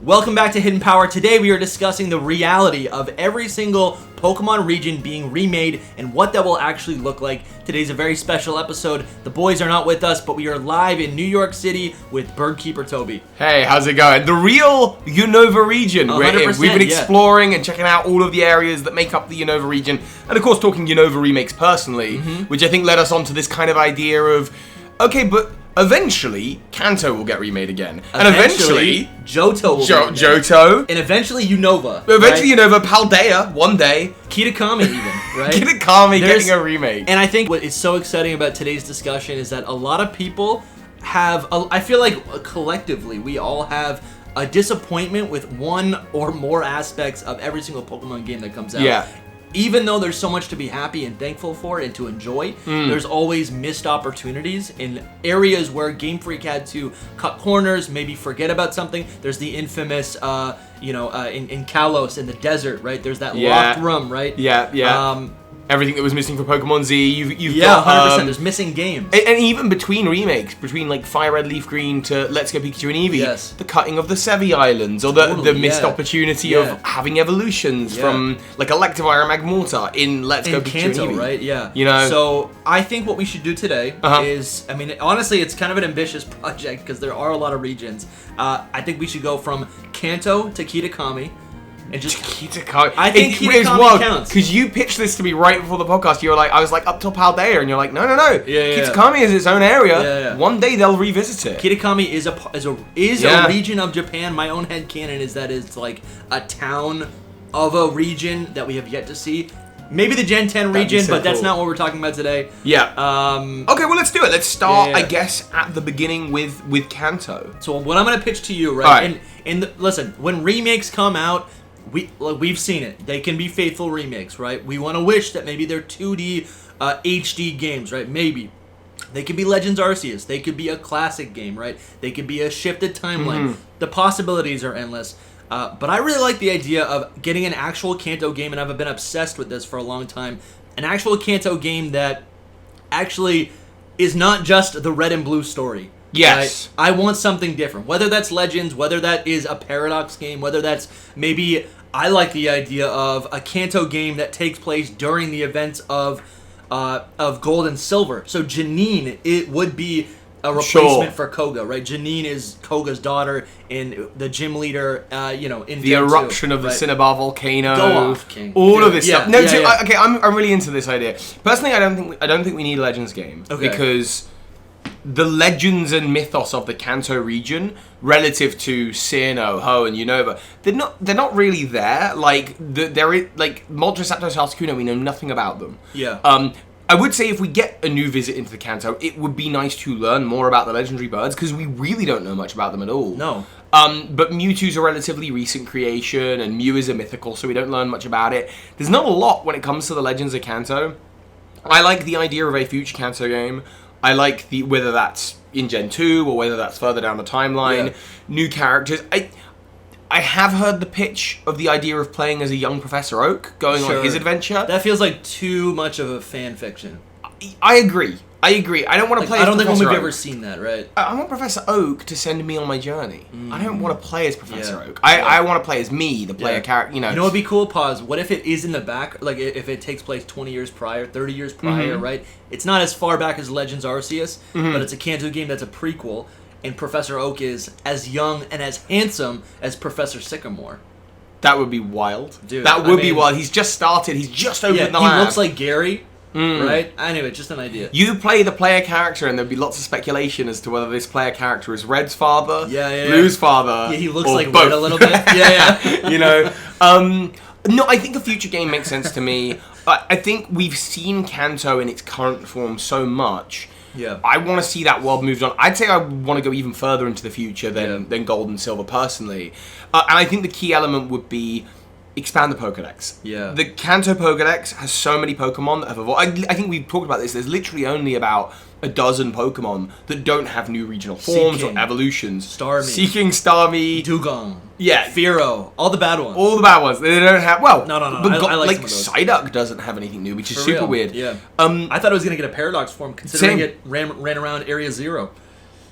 Welcome back to Hidden Power. Today we are discussing the reality of every single Pokemon region being remade and what that will actually look like. Today's a very special episode. The boys are not with us, but we are live in New York City with Bird Keeper Toby. Hey, how's it going? The real Unova region. We've been exploring and checking out all of the areas that make up the Unova region. And of course talking Unova remakes personally, which I think led us onto this kind of idea of, okay, but eventually, Kanto will get remade again. And eventually Johto will Johto. And eventually, Unova. Eventually, right? Unova, Paldea, one day. Kitakami even, right? Kitakami getting a remake. And I think what is so exciting about today's discussion is that a lot of people have, I feel like collectively, we all have a disappointment with one or more aspects of every single Pokemon game that comes out. Yeah. Even though there's so much to be happy and thankful for and to enjoy, there's always missed opportunities in areas where Game Freak had to cut corners, maybe forget about something. There's the infamous, in Kalos in the desert, right? There's that locked room, right? Yeah. Everything that was missing for Pokemon Z, you've got 100%. There's missing games, and even between remakes, between like Fire Red, Leaf Green to Let's Go Pikachu and Eevee, the cutting of the Sevi Islands, or the missed opportunity of having evolutions from like Electivire and Magmortar in Let's Go Pikachu Kanto, and Eevee, right? Yeah, you know. So I think what we should do today is, I mean, honestly, it's kind of an ambitious project because there are a lot of regions. I think we should go from Kanto to Kitakami. And just Kitakami. I think Kitakami counts. Because you pitched this to me right before the podcast. You were like, I was like, up till Paldea, and you're like, no. Kitakami is its own area. One day they'll revisit it. Kitakami is a region of Japan. My own headcanon is that it's like a town of a region that we have yet to see. Maybe the Gen 10 region, but that's not what we're talking about today. Yeah. Okay, well, let's do it. Let's start, I guess, at the beginning with Kanto. So what I'm going to pitch to you, right? And listen, when remakes come out, we've seen it. They can be faithful remakes, right? We want to wish that maybe they're 2D HD games, right? Maybe. They could be Legends Arceus. They could be a classic game, right? They could be a shifted timeline. The possibilities are endless. But I really like the idea of getting an actual Kanto game, and I've been obsessed with this for a long time. An actual Kanto game that actually is not just the red and blue story. Yes. Right? I want something different. Whether that's Legends, whether that is a Paradox game, whether that's maybe... I like the idea of a Kanto game that takes place during the events of Gold and Silver. So Janine, it would be a replacement for Koga, right? Janine is Koga's daughter and the gym leader, in the eruption of the Cinnabar volcano. Go off, King. All of this stuff. No, okay, I'm really into this idea. Personally, I don't think we need a Legends game because the legends and mythos of the Kanto region relative to Sinnoh, Ho, and Unova, they're not really there. Like there is like Moltres, Zapdos, Articuno, we know nothing about them. Yeah. I would say if we get a new visit into the Kanto, it would be nice to learn more about the legendary birds because we really don't know much about them at all. No. But Mewtwo's a relatively recent creation, and Mew is a mythical, so we don't learn much about it. There's not a lot when it comes to the Legends of Kanto. I like the idea of a future Kanto game. I like whether that's in Gen 2 or whether that's further down the timeline, new characters. I have heard the pitch of the idea of playing as a young Professor Oak, going on his adventure. That feels like too much of a fan fiction. I agree. I don't want to play as Professor Oak. I don't think we've ever seen that, right? I want Professor Oak to send me on my journey. I don't want to play as Professor Oak. I want to play as me, the player character, You know what would be cool? Pause. What if it is in the back, like if it takes place 20 years prior, 30 years prior, right? It's not as far back as Legends Arceus, but it's a Kanto game that's a prequel, and Professor Oak is as young and as handsome as Professor Sycamore. That would be wild. Dude, that would be wild. He's just started. He's just opened the lab. He looks like Gary. Right? Anyway, just an idea. You play the player character, and there'd be lots of speculation as to whether this player character is Red's father, Blue's father. Yeah, he looks like both. Red a little bit. Yeah. No, I think a future game makes sense to me. I think we've seen Kanto in its current form so much. Yeah. I want to see that world moved on. I'd say I want to go even further into the future than Gold and Silver personally. And I think the key element would be expand the Pokedex. Yeah. The Kanto Pokedex has so many Pokemon that have evolved. I think we've talked about this. There's literally only about a dozen Pokemon that don't have new regional forms or evolutions. Starmie. Seeking, Starmie. Dugong. Yeah. Fearow. All the bad ones. All the bad ones. They don't have... Well, no. But I like Psyduck doesn't have anything new, which is super weird. Yeah. I thought it was going to get a Paradox form, considering it ran around Area 0.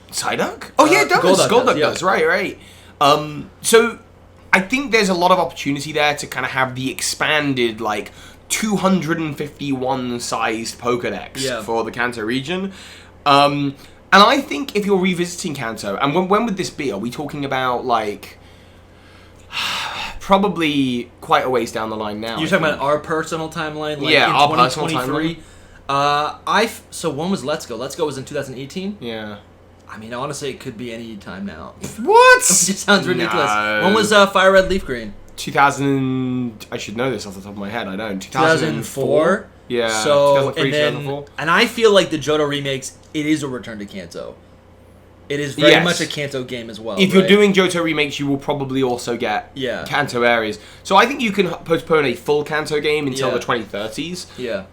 Psyduck? Oh, yeah, it does. Golduck does. Right. So... I think there's a lot of opportunity there to kind of have the expanded, like, 251 sized Pokedex for the Kanto region. And I think if you're revisiting Kanto, and when would this be? Are we talking about, like, probably quite a ways down the line now? You're talking about our personal timeline? Like yeah, in our personal timeline. So when was Let's Go? Let's Go was in 2018? Yeah. I mean, honestly, it could be any time now. What? It just sounds ridiculous. No. When was Fire Red Leaf Green? 2000. I should know this off the top of my head. I don't. 2004. Yeah. So 2003, 2004. And I feel like the Johto remakes, it is a return to Kanto. It is very much a Kanto game as well. If you're doing Johto remakes, you will probably also get Kanto areas. So I think you can postpone a full Kanto game until the 2030s. Yeah.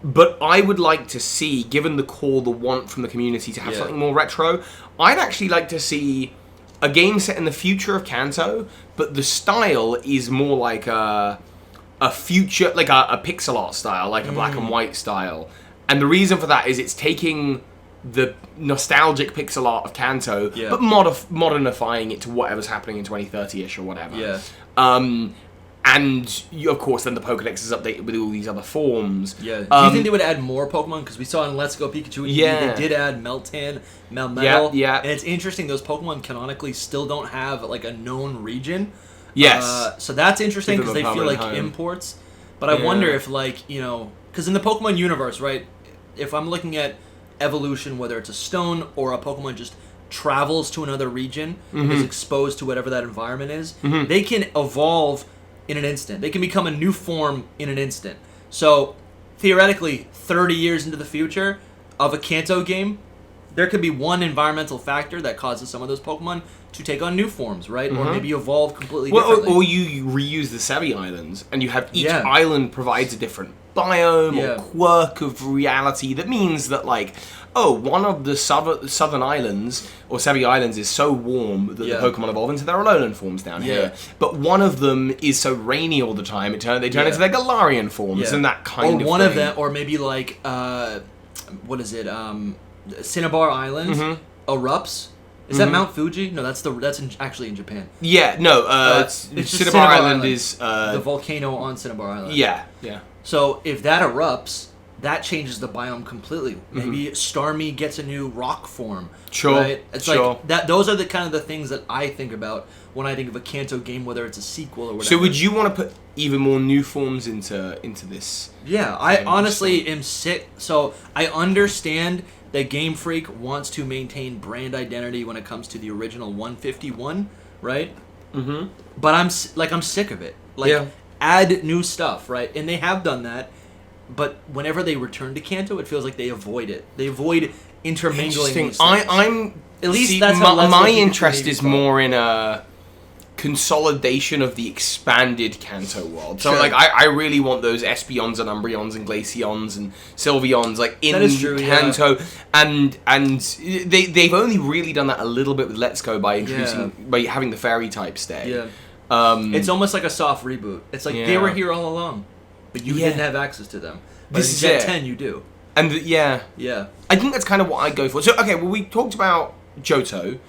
But I would like to see, given the call, the want from the community to have something more retro, I'd actually like to see a game set in the future of Kanto, but the style is more like a future, like a pixel art style, like a black and white style. And the reason for that is it's taking the nostalgic pixel art of Kanto, but modernifying it to whatever's happening in 2030-ish or whatever. Yeah. And, of course, then the Pokedex is updated with all these other forms. Yeah. Do you think they would add more Pokemon? Because we saw in Let's Go Pikachu, they did add Meltan, Melmetal. Yeah. And it's interesting, those Pokemon canonically still don't have, like, a known region. Yes. So that's interesting because they feel like home. Imports. But I wonder if, like, you know... Because in the Pokemon universe, right, if I'm looking at evolution, whether it's a stone or a Pokemon just travels to another region and is exposed to whatever that environment is, they can evolve in an instant. They can become a new form in an instant. So, theoretically, 30 years into the future of a Kanto game, there could be one environmental factor that causes some of those Pokemon to take on new forms, right? Or maybe evolve completely differently. Or you reuse the Sevi Islands, and you have each island provides a different biome or quirk of reality that means that, like, one of the southern islands, or Sevi Islands, is so warm that the Pokemon evolve into their Alolan forms down here. But one of them is so rainy all the time, they turn into their Galarian forms, and that kind of thing. Or one of them, or maybe, like, what is it, Cinnabar Island erupts. Is that Mount Fuji? No, that's actually in Japan. Yeah, no, it's Cinnabar Island is... the volcano on Cinnabar Island. Yeah. So if that erupts, that changes the biome completely. Maybe Starmie gets a new rock form. Sure. Right? It's like that. Those are the kind of the things that I think about when I think of a Kanto game, whether it's a sequel or whatever. So would you want to put even more new forms into this? Yeah, I honestly am sick. So I understand that Game Freak wants to maintain brand identity when it comes to the original 151, right? But I'm sick of it. Like, add new stuff, right? And they have done that. But whenever they return to Kanto, it feels like they avoid it. They avoid intermingling these things. I'm at least that's how my interest is more in a consolidation of the expanded Kanto world. So like I really want those Espeons and Umbreons and Glaceons and Sylveons like in Kanto, and they've only really done that a little bit with Let's Go by by having the fairy type stay. It's almost like a soft reboot. It's like they were here all along, but you didn't have access to them. But this in is Gen 10 you do. And I think that's kind of what I go for. So okay, well we talked about Johto.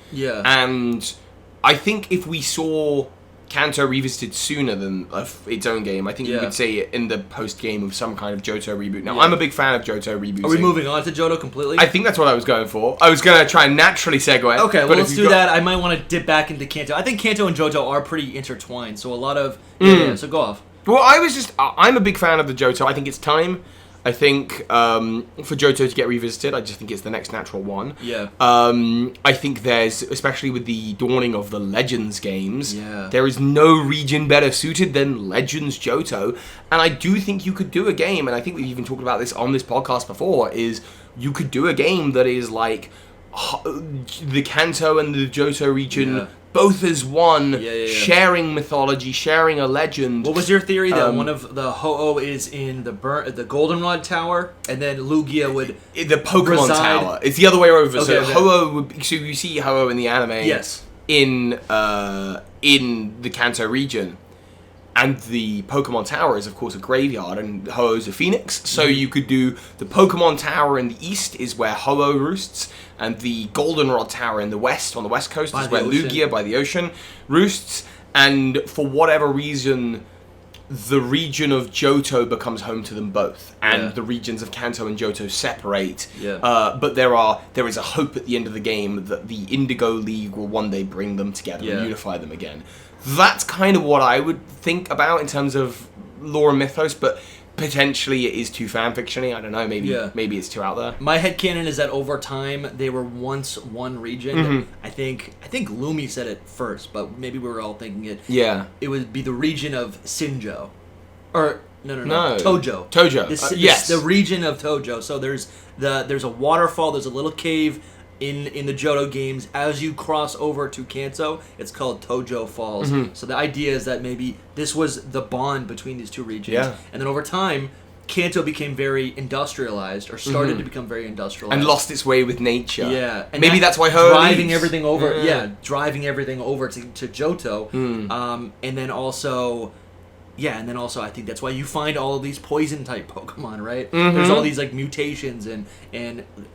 And I think if we saw Kanto revisited sooner than its own game, I think you could say it in the post-game of some kind of Johto reboot. Now, I'm a big fan of Johto rebooting. Are we moving on to Johto completely? I think that's what I was going for. I was going to try and naturally segue. Okay, well, let's do that. I might want to dip back into Kanto. I think Kanto and Johto are pretty intertwined, so a lot of... so go off. Well, I'm a big fan of the Johto. I think it's time. I think for Johto to get revisited, I just think it's the next natural one. I think there's, especially with the dawning of the Legends games, there is no region better suited than Legends Johto. And I do think you could do a game, and I think we've even talked about this on this podcast before, is you could do a game that is like the Kanto and the Johto region both as one, sharing mythology, sharing a legend. What was your theory that one of the Ho-Oh is in the Goldenrod Tower, and then Lugia would the Pokemon reside... Tower? It's the other way over. Ho-Oh would. So you see Ho-Oh in the anime. Yes. In the Kanto region. And the Pokemon Tower is, of course, a graveyard, and Ho-Oh's a phoenix. So you could do the Pokemon Tower in the east is where Ho-Oh roosts, and the Goldenrod Tower in the west, on the west coast, is where Lugia, by the ocean, roosts. and for whatever reason, the region of Johto becomes home to them both, and the regions of Kanto and Johto separate. But there is a hope at the end of the game that the Indigo League will one day bring them together and unify them again. That's kind of what I would think about in terms of lore and mythos, but potentially it is too fanfiction-y. I don't know, maybe it's too out there. My headcanon is that over time they were once one region. I think Lumi said it first, but maybe we were all thinking it. Yeah. It would be the region of Sinjo. Or no. Tojo. Tojo. Yes. The region of Tojo. So there's a waterfall, there's a little cave in the Johto games. As you cross over to Kanto, it's called Tojo Falls. So the idea is that maybe this was the bond between these two regions. Yeah. And then over time, Kanto became very industrialized, or started to become very industrialized. And lost its way with nature. Yeah. And maybe that's why Ho driving leaves. everything over driving everything over to Johto. And then also I think that's why you find all of these poison type Pokemon, right? There's all these like mutations, and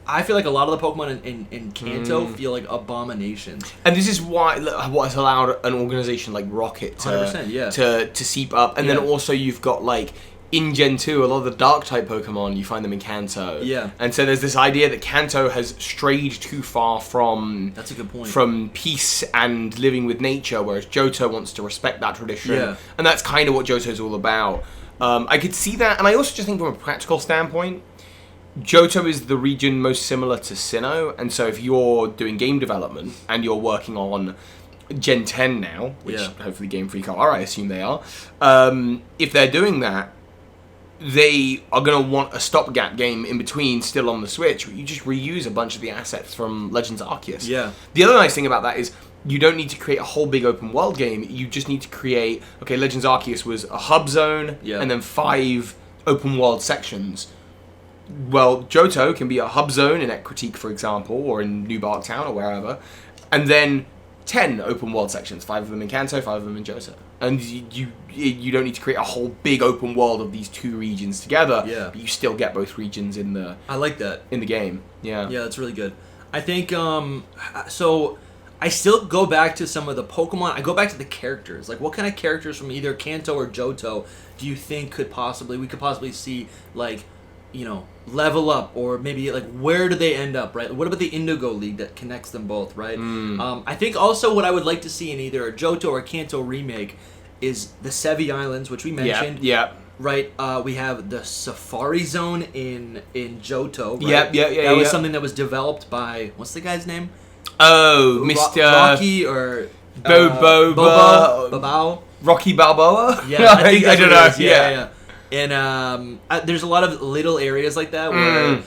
I feel like a lot of the Pokemon in Kanto feel like abominations. And this is what has allowed an organization like Rocket to seep up. And then also you've got like in Gen 2, a lot of the dark type Pokemon, you find them in Kanto. Yeah. And so there's this idea that Kanto has strayed too far from... That's a good point. ...from peace and living with nature, whereas Johto wants to respect that tradition. Yeah. And that's kind of what Johto's all about. I could see that, and I also just think from a practical standpoint, Johto is the region most similar to Sinnoh, and so if you're doing game development and you're working on Gen 10 now, which hopefully Game Freak are, I assume they are, if they're doing that, they are going to want a stopgap game in between still on the Switch where you just reuse a bunch of the assets from Legends Arceus. Yeah. The other nice thing about that is you don't need to create a whole big open world game. You just need to create... Okay, Legends Arceus was a hub zone and then 5 open world sections. Well, Johto can be a hub zone in Ekritique, for example, or in New Bark Town or wherever. And then 10 open world sections, 5 of them in Kanto, 5 of them in Johto. And you don't need to create a whole big open world of these two regions together, but you still get both regions in the... I like that. ...in the game, yeah. Yeah, that's really good. I think, so I still go back to some of the Pokemon. I go back to the characters. Like, what kind of characters from either Kanto or Johto do you think we could possibly see, like, you know, level up, or maybe like where do they end up, right? What about the Indigo League that connects them both, right? I think also what I would like to see in either a Johto or Kanto remake is the Sevi Islands, which we mentioned. Yeah. Right, we have the Safari Zone in Johto. Right? That was something that was developed by, what's the guy's name? Oh, Mr. Rocky or Boba. Rocky Balboa? Yeah, I think that's I don't what know. it is. Yeah. And there's a lot of little areas like that where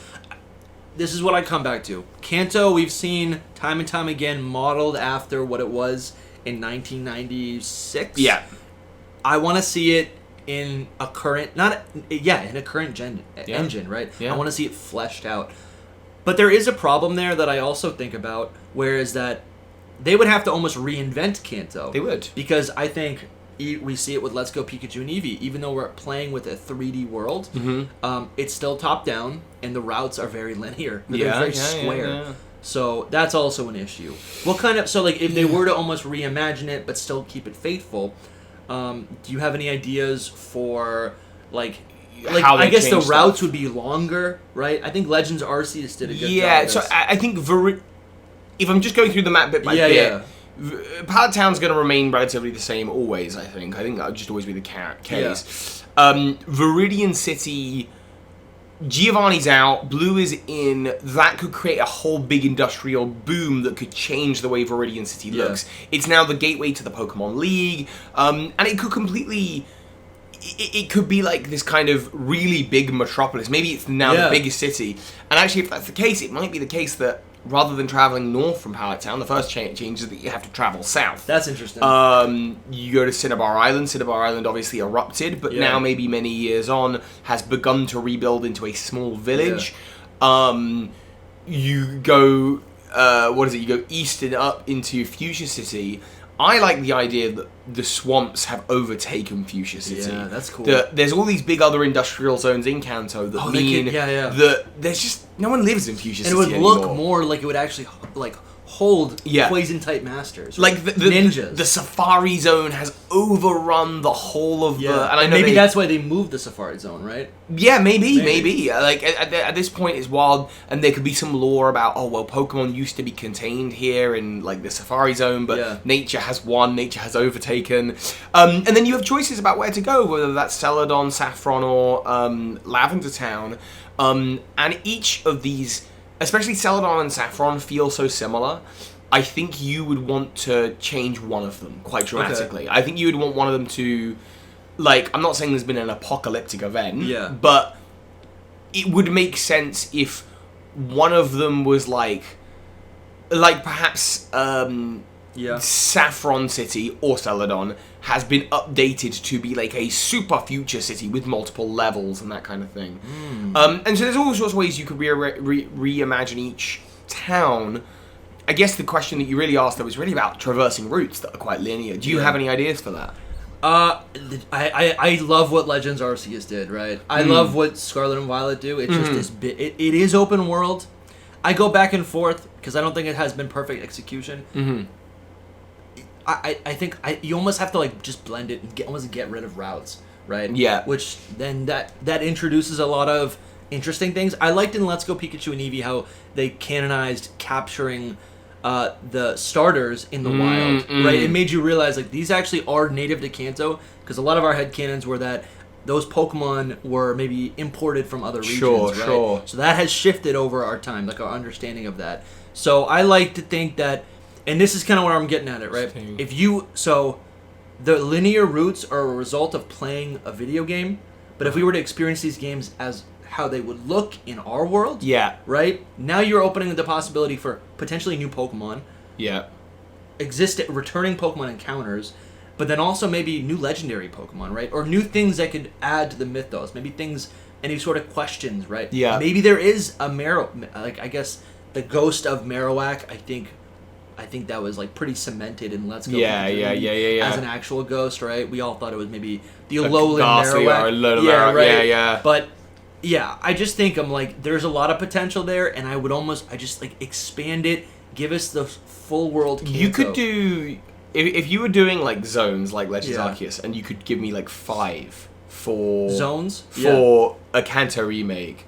this is what I come back to. Kanto, we've seen time and time again modeled after what it was in 1996. Yeah. I want to see it in a current, gen engine, right? Yeah. I want to see it fleshed out. But there is a problem there that I also think about, whereas that they would have to almost reinvent Kanto. They would. Because I think we see it with Let's Go Pikachu and Eevee. Even though we're playing with a 3D world, it's still top-down, and the routes are very linear. They're very square. Yeah. So that's also an issue. If they were to almost reimagine it, but still keep it faithful, do you have any ideas for, how I guess the routes stuff would be longer, right? I think Legends Arceus did a good job. Yeah, so I think if I'm just going through the map bit by bit, Pallet Town's going to remain relatively the same always, I think. I think that would just always be the case. Yeah. Viridian City, Giovanni's out, Blue is in. That could create a whole big industrial boom that could change the way Viridian City looks. It's now the gateway to the Pokemon League, and it could completely... It could be like this kind of really big metropolis. Maybe it's now the biggest city. And actually, if that's the case, it might be the case that rather than traveling north from Pallet Town, the first change is that you have to travel south. That's interesting. You go to Cinnabar Island. Cinnabar Island obviously erupted, but now maybe many years on has begun to rebuild into a small village. You go, you go east and up into Fuchsia City. I like the idea that the swamps have overtaken Fuchsia City. Yeah, that's cool. There's all these big other industrial zones in Kanto that that there's just no one lives in Fuchsia City anymore. And it would look anymore. more like it would actually hold poison-type masters. Like the ninjas. The Safari Zone has overrun the whole of the... And I know maybe that's why they moved the Safari Zone, right? Yeah, maybe. Like, at this point, it's wild, and there could be some lore about, oh, well, Pokemon used to be contained here in, like, the Safari Zone, but nature has won, nature has overtaken. And then you have choices about where to go, whether that's Celadon, Saffron, or Lavender Town. And each of these... Especially Celadon and Saffron feel so similar. I think you would want to change one of them quite dramatically. Okay. I think you would want one of them to... Like, I'm not saying there's been an apocalyptic event, but it would make sense if one of them was like perhaps Saffron City or Celadon has been updated to be like a super future city with multiple levels and that kind of thing. And so there's all sorts of ways you could reimagine each town. I guess the question that you really asked, though, was really about traversing routes that are quite linear. Do you have any ideas for that? I love what Legends Arceus did, right? I love what Scarlet and Violet do. It's just this bit. It is open world. I go back and forth because I don't think it has been perfect execution. I think you almost have to like just blend it and almost get rid of routes, right? Yeah. Which then that introduces a lot of interesting things. I liked in Let's Go Pikachu and Eevee how they canonized capturing the starters in the wild, right? It made you realize like these actually are native to Kanto, because a lot of our headcanons were that those Pokemon were maybe imported from other regions, right? So that has shifted over our time, like our understanding of that. So I like to think that, and this is kind of where I'm getting at it, right? So the linear routes are a result of playing a video game, but if we were to experience these games as how they would look in our world, right? Now you're opening the possibility for potentially new Pokemon, returning Pokemon encounters, but then also maybe new legendary Pokemon, right? Or new things that could add to the mythos, maybe things, any sort of questions, right? Maybe there is a I guess the ghost of Marowak, I think that was like pretty cemented in Let's Go. As an actual ghost, right? We all thought it was maybe the Alolan Marowak. But yeah, I just think there's a lot of potential there, and I just expand it, give us the full world Kanto. You could do, if you were doing like zones like Legends Arceus, and you could give me like 5 for zones for a Kanto remake.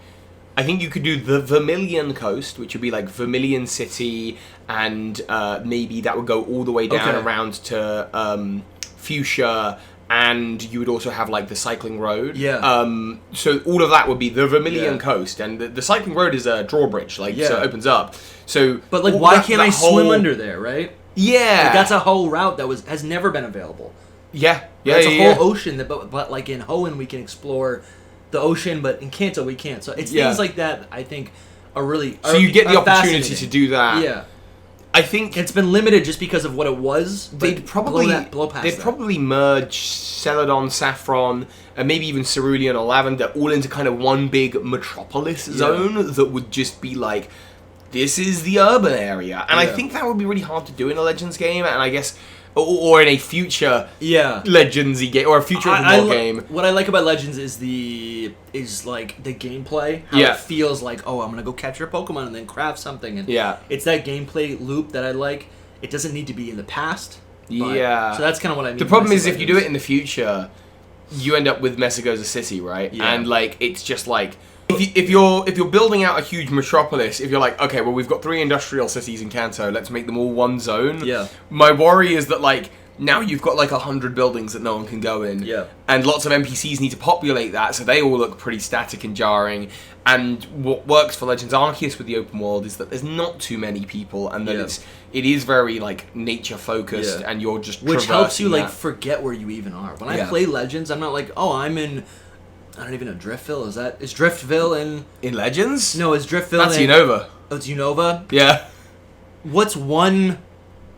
I think you could do the Vermilion Coast, which would be like Vermilion City, and maybe that would go all the way down around to Fuchsia, and you would also have like the cycling road. So all of that would be the Vermilion Coast, and the cycling road is a drawbridge, so it opens up. So, but like, why can't I swim under there, right? That's a whole route that has never been available. It's a whole ocean but like in Hoenn we can explore the ocean, but in Kanto we can't. So it's things like that I think are really so you get the opportunity to do that. I think it's been limited just because of what it was. They'd probably merge Celadon, Saffron, and maybe even Cerulean or Lavender all into kind of one big metropolis zone that would just be like, this is the urban area. And I think that would be really hard to do in a Legends game, and I guess or in a future Legendsy game or a future game. What I like about Legends is like the gameplay. How it feels like, oh, I'm gonna go catch your Pokemon and then craft something. And it's that gameplay loop that I like. It doesn't need to be in the past. So that's kind of what I mean. The problem is if you do it in the future, you end up with Mesagoza City, right? And like it's just like. If you're building out a huge metropolis, if you're like, okay, well, we've got 3 industrial cities in Kanto, let's make them all one zone. My worry is that like now you've got like 100 buildings that no one can go in. And lots of NPCs need to populate that, so they all look pretty static and jarring. And what works for Legends Arceus with the open world is that there's not too many people, and that it is very like nature focused, and you're just which helps you like forget where you even are. When I play Legends, I'm not like, oh, I'm in. I don't even know, Driftville? Is Driftville in Legends? No, is Driftville That's Unova. Oh, it's Unova? Yeah. What's one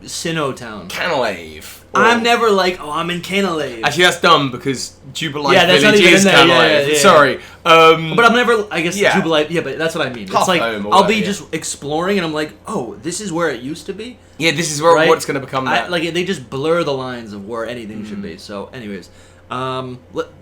Sinnoh town? Canalave. I'm never like, oh, I'm in Canalave. Actually, that's dumb, because Jubilite Village is Canalave. Sorry. But I'm never, I guess, Jubilite, but that's what I mean. It's like, I'll be just exploring, and I'm like, oh, this is where it used to be? Yeah, this is where what's going to become that. Like, they just blur the lines of where anything should be. So, anyways.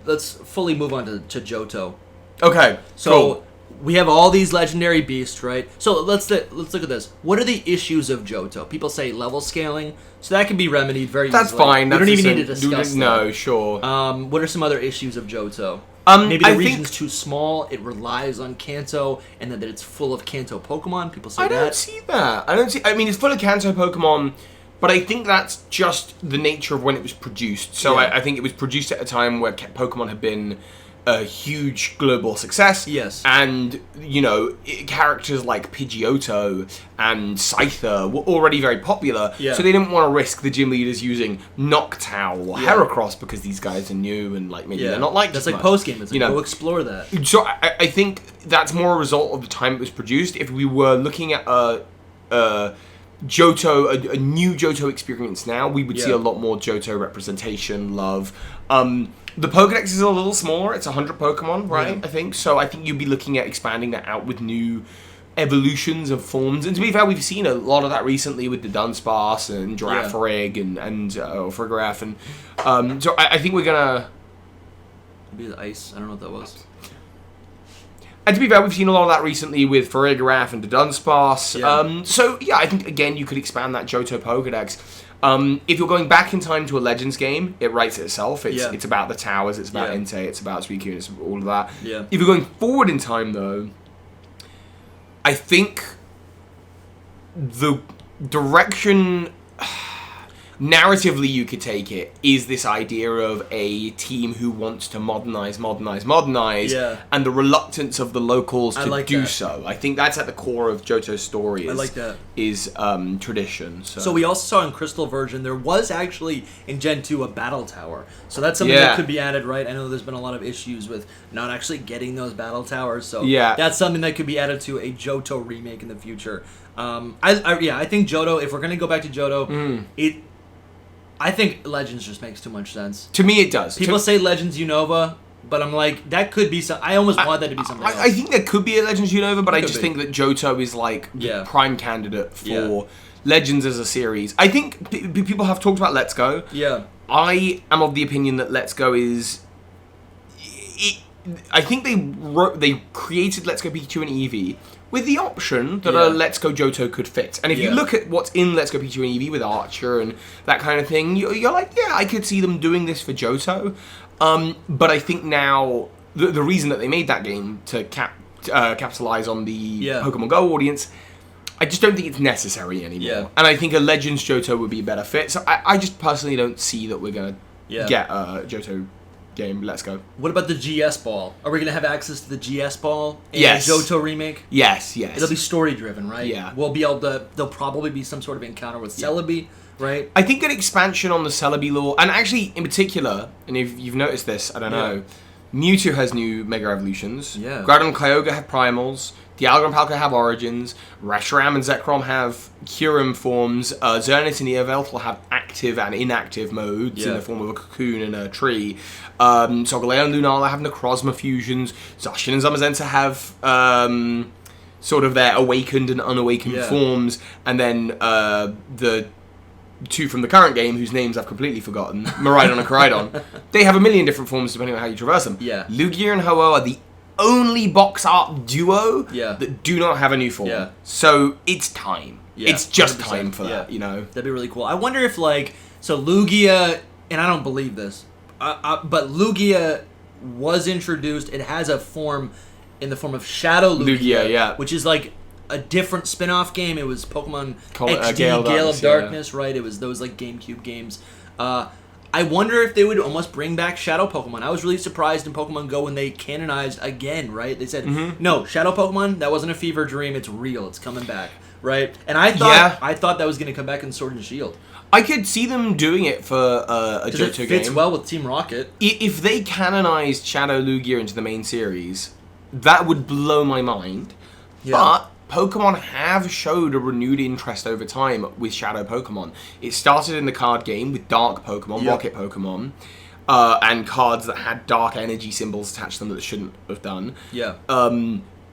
Let's fully move on to Johto. Okay, so we have all these legendary beasts, right? So let's look at this. What are the issues of Johto? People say level scaling, so that can be remedied very easily. That's fine. We don't even need to discuss that. No, sure. What are some other issues of Johto? Maybe the region's too small, it relies on Kanto, and that it's full of Kanto Pokemon. People say that. I don't see that. I mean, it's full of Kanto Pokemon, but I think that's just the nature of when it was produced. So I think it was produced at a time where Pokemon had been a huge global success. Yes. And, characters like Pidgeotto and Scyther were already very popular. Yeah. So they didn't want to risk the gym leaders using Noctowl or Heracross because these guys are new and maybe they're not liked. That's as like much. post-game. It's like, go explore that. So I think that's more a result of the time it was produced. If we were looking at Johto, a new Johto experience now, we would see a lot more Johto representation, love. The Pokedex is a little smaller. It's 100 Pokemon, right? I think. So I think you'd be looking at expanding that out with new evolutions of forms. And to be fair, we've seen a lot of that recently with the Dunsparce and Girafarig and Frigoraph. And so I think we're going to... Maybe the ice. I don't know what that was. And to be fair, we've seen a lot of that recently with Frigoraph and the Dunsparce. Yeah. I think, again, you could expand that Johto Pokedex. If you're going back in time to a Legends game, it writes itself. It's about the towers, it's about Entei, it's about Suicune, it's all of that. Yeah. If you're going forward in time, though, I think the direction... narratively you could take it is this idea of a team who wants to modernize, and the reluctance of the locals to do so. I think that's at the core of Johto's story. Is tradition. So we also saw in Crystal version there was actually in Gen 2 a battle tower. So that's something that could be added, right? I know there's been a lot of issues with not actually getting those battle towers. So that's something that could be added to a Johto remake in the future. I think Johto. If we're gonna go back to Johto, I think Legends just makes too much sense. To me, it does. People say Legends Unova, but I'm like, that could be some... I almost want that to be something else. I think there could be a Legends Unova, but I just think that Johto is the prime candidate for Legends as a series. I think people have talked about Let's Go. Yeah. I am of the opinion that Let's Go is... I think they created Let's Go Pikachu and Eevee with the option that a Let's Go Johto could fit. And if you look at what's in Let's Go Pikachu and Eevee with Archer and that kind of thing, you're like, I could see them doing this for Johto. But I think now, the reason that they made that game to capitalize on the Pokemon Go audience, I just don't think it's necessary anymore. Yeah. And I think a Legends Johto would be a better fit. So I just personally don't see that we're going to get a Johto game. Let's go. What about the GS ball? Are we going to have access to the GS ball in the Johto remake? Yes. It'll be story driven, right? Yeah. We'll be able to... There'll probably be some sort of encounter with Celebi, right? I think an expansion on the Celebi lore, and actually in particular, and if you've noticed this, I don't know, Mewtwo has new Mega Evolutions. Yeah. Groudon and Kyogre have Primals. Dialga and Palkia have Origins. Reshiram and Zekrom have Kyurem forms. Xerneas and Eovelth will have active and inactive modes in the form of a cocoon and a tree. Solgaleo and Lunala have Necrozma fusions. Zacian and Zamazenta have sort of their awakened and unawakened forms. And then the two from the current game, whose names I've completely forgotten, Miraidon and Koraidon, they have a million different forms depending on how you traverse them. Yeah. Lugia and Ho-Oh are the only box art duo that do not have a new form. Yeah. So it's time. Yeah, it's just 100%. Time for that, That'd be really cool. I wonder if, so Lugia, and I don't believe this, but Lugia was introduced, it has a form in the form of Shadow Lugia, which is like a different spin-off game. It was Pokemon XD, Gale of Darkness, right? It was those GameCube games. I wonder if they would almost bring back Shadow Pokemon. I was really surprised in Pokemon Go when they canonized again, right? They said, no, Shadow Pokemon, that wasn't a fever dream, it's real, it's coming back, right? And I thought that was going to come back in Sword and Shield. I could see them doing it for a Johto game. It fits well with Team Rocket. If they canonized Shadow Lugia into the main series, that would blow my mind. Yeah. But Pokemon have showed a renewed interest over time with Shadow Pokemon. It started in the card game with Dark Pokemon, Rocket Pokemon, and cards that had dark energy symbols attached to them that they shouldn't have done. Yeah.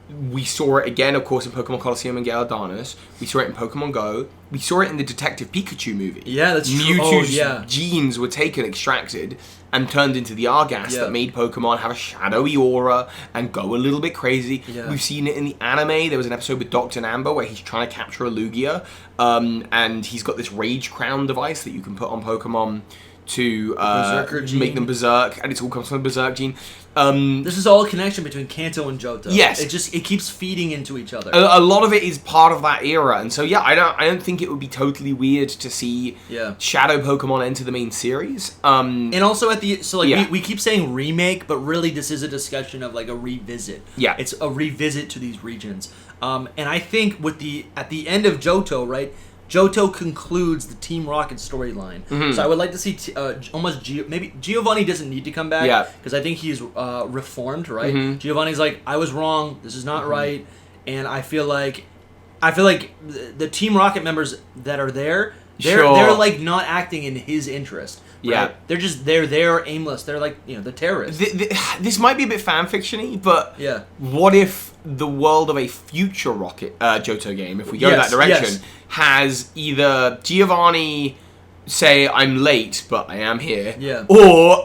We saw it again, of course, in Pokemon Colosseum and Gale Darkness. We saw it in Pokemon Go. We saw it in the Detective Pikachu movie. Yeah, that's true. Mewtwo's genes were taken, extracted, and turned into the Argas that made Pokemon have a shadowy aura and go a little bit crazy. Yeah. We've seen it in the anime. There was an episode with Dr. Nambo where he's trying to capture a Lugia, and he's got this Rage Crown device that you can put on Pokemon to make them berserk, and it all comes from the berserk gene. This is all a connection between Kanto and Johto. Yes, it keeps feeding into each other. A lot of it is part of that era, and so I don't think it would be totally weird to see Shadow Pokemon enter the main series. And also we keep saying remake, but really this is a discussion of like a revisit. Yeah, it's a revisit to these regions. And I think at the end of Johto, right? Johto concludes the Team Rocket storyline, so I would like to see maybe Giovanni doesn't need to come back because I think he's reformed, right? Giovanni's like, I was wrong, this is not right, and I feel like the Team Rocket members that are there, they're like not acting in his interest. Right? Yeah, they're there aimless. They're like the terrorists. This might be a bit fan-fiction-y, but what if the world of a future Rocket Johto game, if we go that direction, has either Giovanni say, I'm late, but I am here, or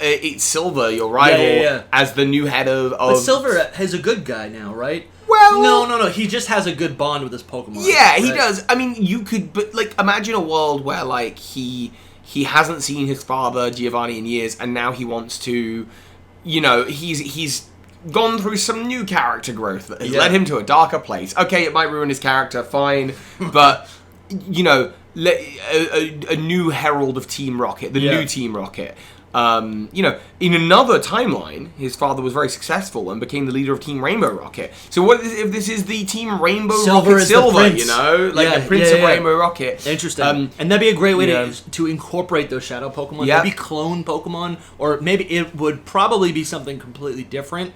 it's Silver, your rival, as the new head of... But Silver is a good guy now, right? Well... No. He just has a good bond with his Pokemon. Yeah, he does. I mean, you could... But, imagine a world where, he hasn't seen his father, Giovanni, in years, and now he wants to... he's gone through some new character growth that has led him to a darker place. Okay, it might ruin his character, fine, but, a new herald of Team Rocket, the new Team Rocket. In another timeline, his father was very successful and became the leader of Team Rainbow Rocket. So what if this is the Team Rainbow Rocket Silver, the Prince of Rainbow Rocket? Interesting. And that'd be a great way to incorporate those shadow Pokemon. Maybe clone Pokemon, or maybe it would probably be something completely different,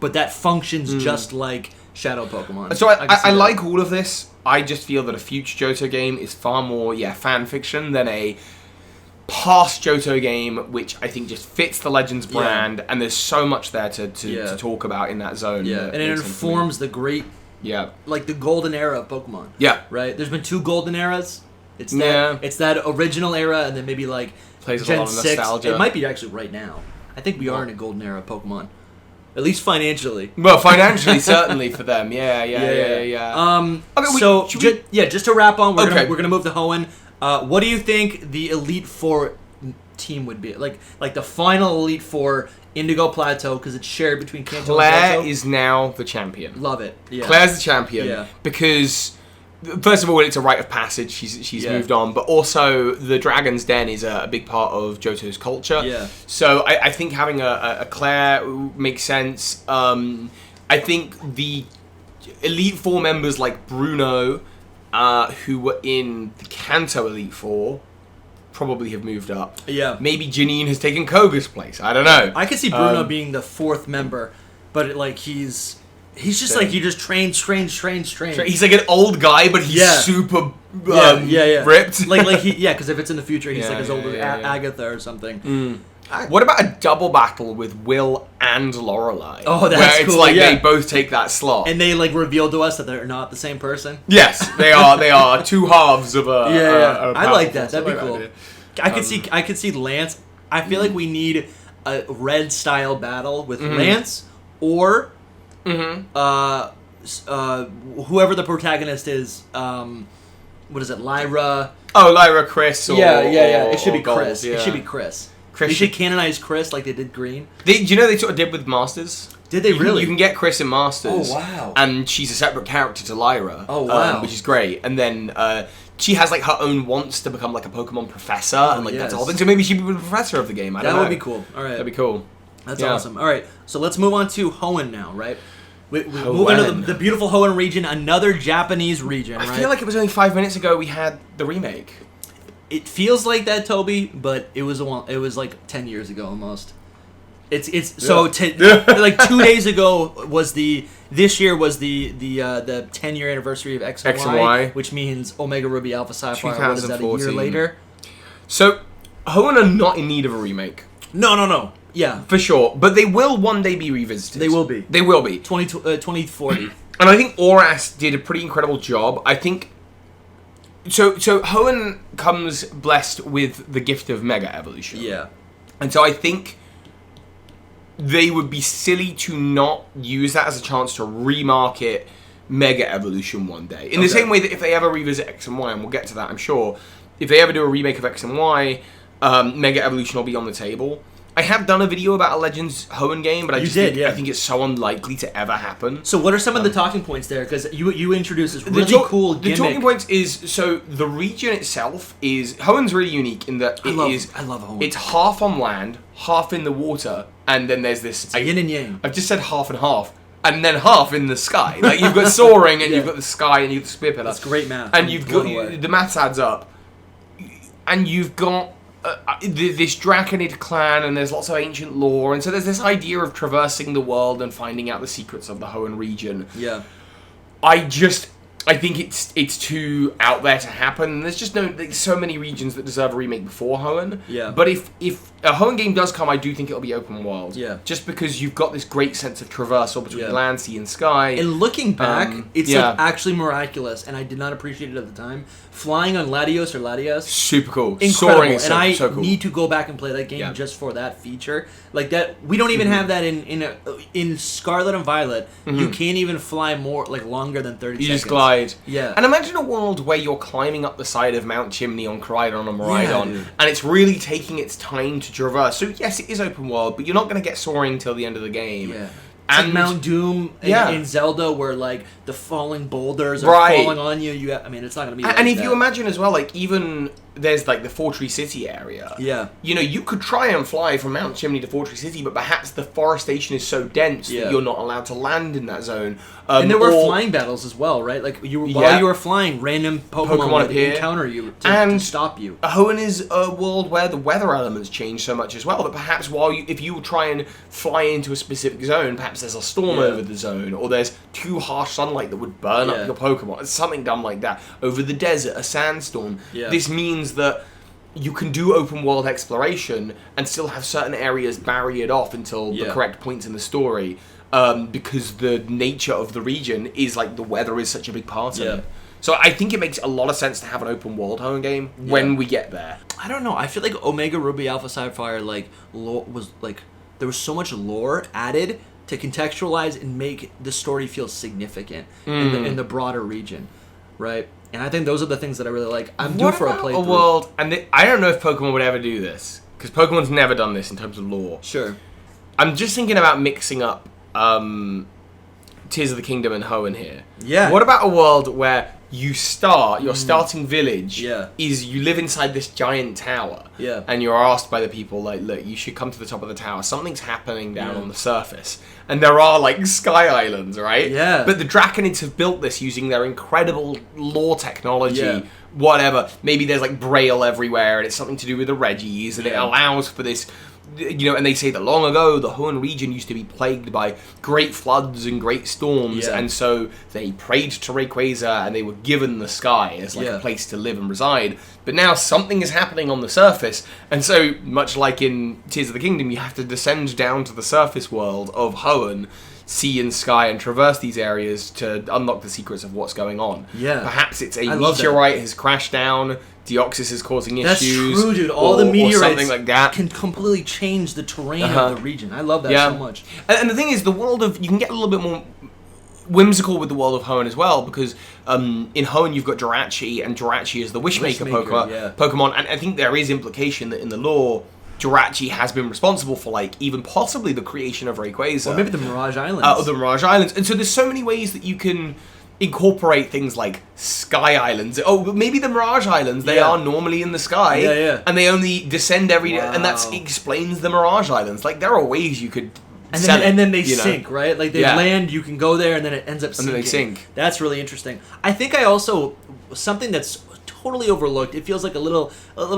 but that functions just like shadow Pokemon. So I like all of this. I just feel that a future Johto game is far more fan fiction than a past Johto game, which I think just fits the Legends brand, and there's so much there to talk about in that zone. Yeah, and it informs the great, like the golden era of Pokemon. Yeah, right. There's been 2 golden eras. It's that original era, and then maybe like plays Gen a lot of nostalgia. 6. It might be actually right now. I think we are in a golden era of Pokemon, at least financially. Well, financially, certainly for them. Yeah. Okay, just to wrap on, we're gonna move to Hoenn. What do you think the Elite Four team would be? Like the final Elite Four, Indigo Plateau, because it's shared between Kanto and Johto. Claire is now the champion. Love it. Yeah. Claire's the champion because, first of all, it's a rite of passage. She's moved on, but also the Dragon's Den is a big part of Johto's culture. Yeah. So I think having a Claire makes sense. I think the Elite Four members like Bruno, who were in the Kanto Elite Four, probably have moved up. Yeah. Maybe Janine has taken Koga's place. I don't know. I could see Bruno being the 4th member, but he's just like, he just trains. He's like an old guy, but he's super ripped. Because if it's in the future, he's as old as Agatha or something. What about a double battle with Will and Lorelei? Oh, that's where it's cool. They both take that slot, and they reveal to us that they're not the same person. Yes, they are. They are 2 halves of a. I like that. That'd be cool. I could see Lance. I feel like we need a red style battle with Lance or whoever the protagonist is. What is it, Lyra? Oh, Lyra, Chris. It should be Chris. Gold, It should be Chris. They should canonize Chris like they did Green. Do you know they sort of did with Masters? Did they really? You can get Chris in Masters. Oh, wow. And she's a separate character to Lyra. Oh, wow. Which is great. And then she has her own wants to become like a Pokemon professor. And that's the whole thing. So maybe she'd be the professor of the game. I don't know. That would be cool. All right. That'd be cool. That's awesome. All right. So let's move on to Hoenn now, right? We move into the beautiful Hoenn region, another Japanese region, right? I feel like it was only 5 minutes ago we had the remake. It feels like that, Toby, but it was like 10 years ago almost. Like 2 days ago this year was the 10-year anniversary of X and Y, which means Omega Ruby Alpha Sapphire. What is that, a year later? So Hoenn are not in need of a remake. No. Yeah. For sure. But they will one day be revisited. They will be. They will be. 2040. And I think Oras did a pretty incredible job. I think... So Hoenn comes blessed with the gift of Mega Evolution. Yeah. And so I think they would be silly to not use that as a chance to remarket Mega Evolution one day. In the same way that if they ever revisit X and Y, and we'll get to that, I'm sure, if they ever do a remake of X and Y, Mega Evolution will be on the table. I have done a video about a Legends Hoenn game, but I think it's so unlikely to ever happen. So what are some of the talking points there? Because you introduced this really cool gimmick. The talking points is, so the region itself is... Hoenn's really unique in that I love Hoenn. It's half on land, half in the water, and then there's this... It's yin and yang. I've just said half and half. And then half in the sky. Like, you've got soaring, and you've got the sky, and you've got the spear pillar. That's great math. And you've got... The maths adds up. And you've got... this Draconid clan, and there's lots of ancient lore, and so there's this idea of traversing the world and finding out the secrets of the Hoenn region. Yeah. I think it's too out there to happen. There's just there's so many regions that deserve a remake before Hoenn. Yeah. But if a Hoenn game does come, I do think it'll be open world. Yeah. Just because you've got this great sense of traversal between land, sea, and sky. And looking back, it's like actually miraculous, and I did not appreciate it at the time. Flying on Latios or Latias. Super cool. Incredible. Soaring is and I so cool. need to go back and play that game just for that feature. Like that, we don't even have that in Scarlet and Violet. You can't even fly longer than 30 seconds. You just glide. Yeah. And imagine a world where you're climbing up the side of Mount Chimney on Crydon and Miraidon, and it's really taking its time to traverse. So yes, it is open world, but you're not going to get soaring till the end of the game. Yeah. It's like Mount Doom in Zelda, where like the falling boulders are falling on you. It's not going to be. And if you imagine as well, like even there's like the Fortree City area. Yeah. You could try and fly from Mount Chimney to Fortree City, but perhaps the forestation is so dense that you're not allowed to land in that zone. And there were flying battles as well, right? Like while you were flying, random Pokemon would encounter you to stop you. Hoenn is a world where the weather elements change so much as well that perhaps if you try and fly into a specific zone, perhaps there's a storm over the zone, or there's too harsh sunlight that would burn up your Pokemon. It's something dumb like that. Over the desert, a sandstorm. Yeah. This means that you can do open world exploration and still have certain areas barriered off until the correct points in the story, because the nature of the region is like the weather is such a big part of it. So I think it makes a lot of sense to have an open world Hoenn game when we get there. I don't know. I feel like Omega Ruby Alpha Sapphire there was so much lore added to contextualize and make the story feel significant in the broader region, right? And I think those are the things that I really like. I'm due for a playthrough. A world, and I don't know if Pokemon would ever do this, because Pokemon's never done this in terms of lore. Sure. I'm just thinking about mixing up Tears of the Kingdom and Hoenn here. Yeah. What about a world where your starting village is you live inside this giant tower, and you're asked by the people, like, look, you should come to the top of the tower. Something's happening down on the surface. And there are, like, sky islands, right? Yeah. But the Draconids have built this using their incredible lore technology, whatever. Maybe there's, like, Braille everywhere, and it's something to do with the Reggies, and it allows for this... and they say that long ago, the Hoenn region used to be plagued by great floods and great storms, and so they prayed to Rayquaza, and they were given the sky as like a place to live and reside. But now something is happening on the surface, and so much like in Tears of the Kingdom, you have to descend down to the surface world of Hoenn, sea and sky, and traverse these areas to unlock the secrets of what's going on. Yeah. Perhaps it's a meteorite has crashed down, Deoxys is causing issues. That's true, dude. All the meteorites something like that can completely change the terrain of the region. I love that so much. And the thing is, the world of... You can get a little bit more whimsical with the world of Hoenn as well, because in Hoenn you've got Jirachi, and Jirachi is the Wishmaker Pokemon, and I think there is implication that in the lore, Jirachi has been responsible for, like, even possibly the creation of Rayquaza. Or maybe the Mirage Islands. The Mirage Islands. And so there's so many ways that you can incorporate things like Sky Islands. Oh, but maybe the Mirage Islands, they are normally in the sky, and they only descend every day, and that explains the Mirage Islands. Like, there are ways you could and then they sink, right? Like, they land, you can go there, and then it ends up sinking. And then they sink. That's really interesting. I think something that's totally overlooked, it feels like a little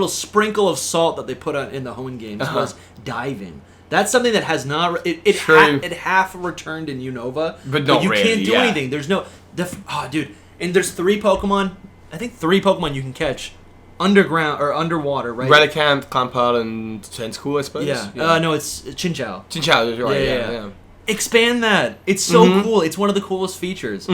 sprinkle of salt that they put on in the Hoenn games was diving. That's something that has not... It half returned in Unova, but you really, can't do anything. There's no... dude, and there's 3 Pokemon. I think 3 Pokemon you can catch underground or underwater, right? Relicanth, Clamperl, and Tentacool, I suppose. Yeah. No, it's Chinchou. Chinchou, right? Yeah. Expand that. It's so cool. It's one of the coolest features.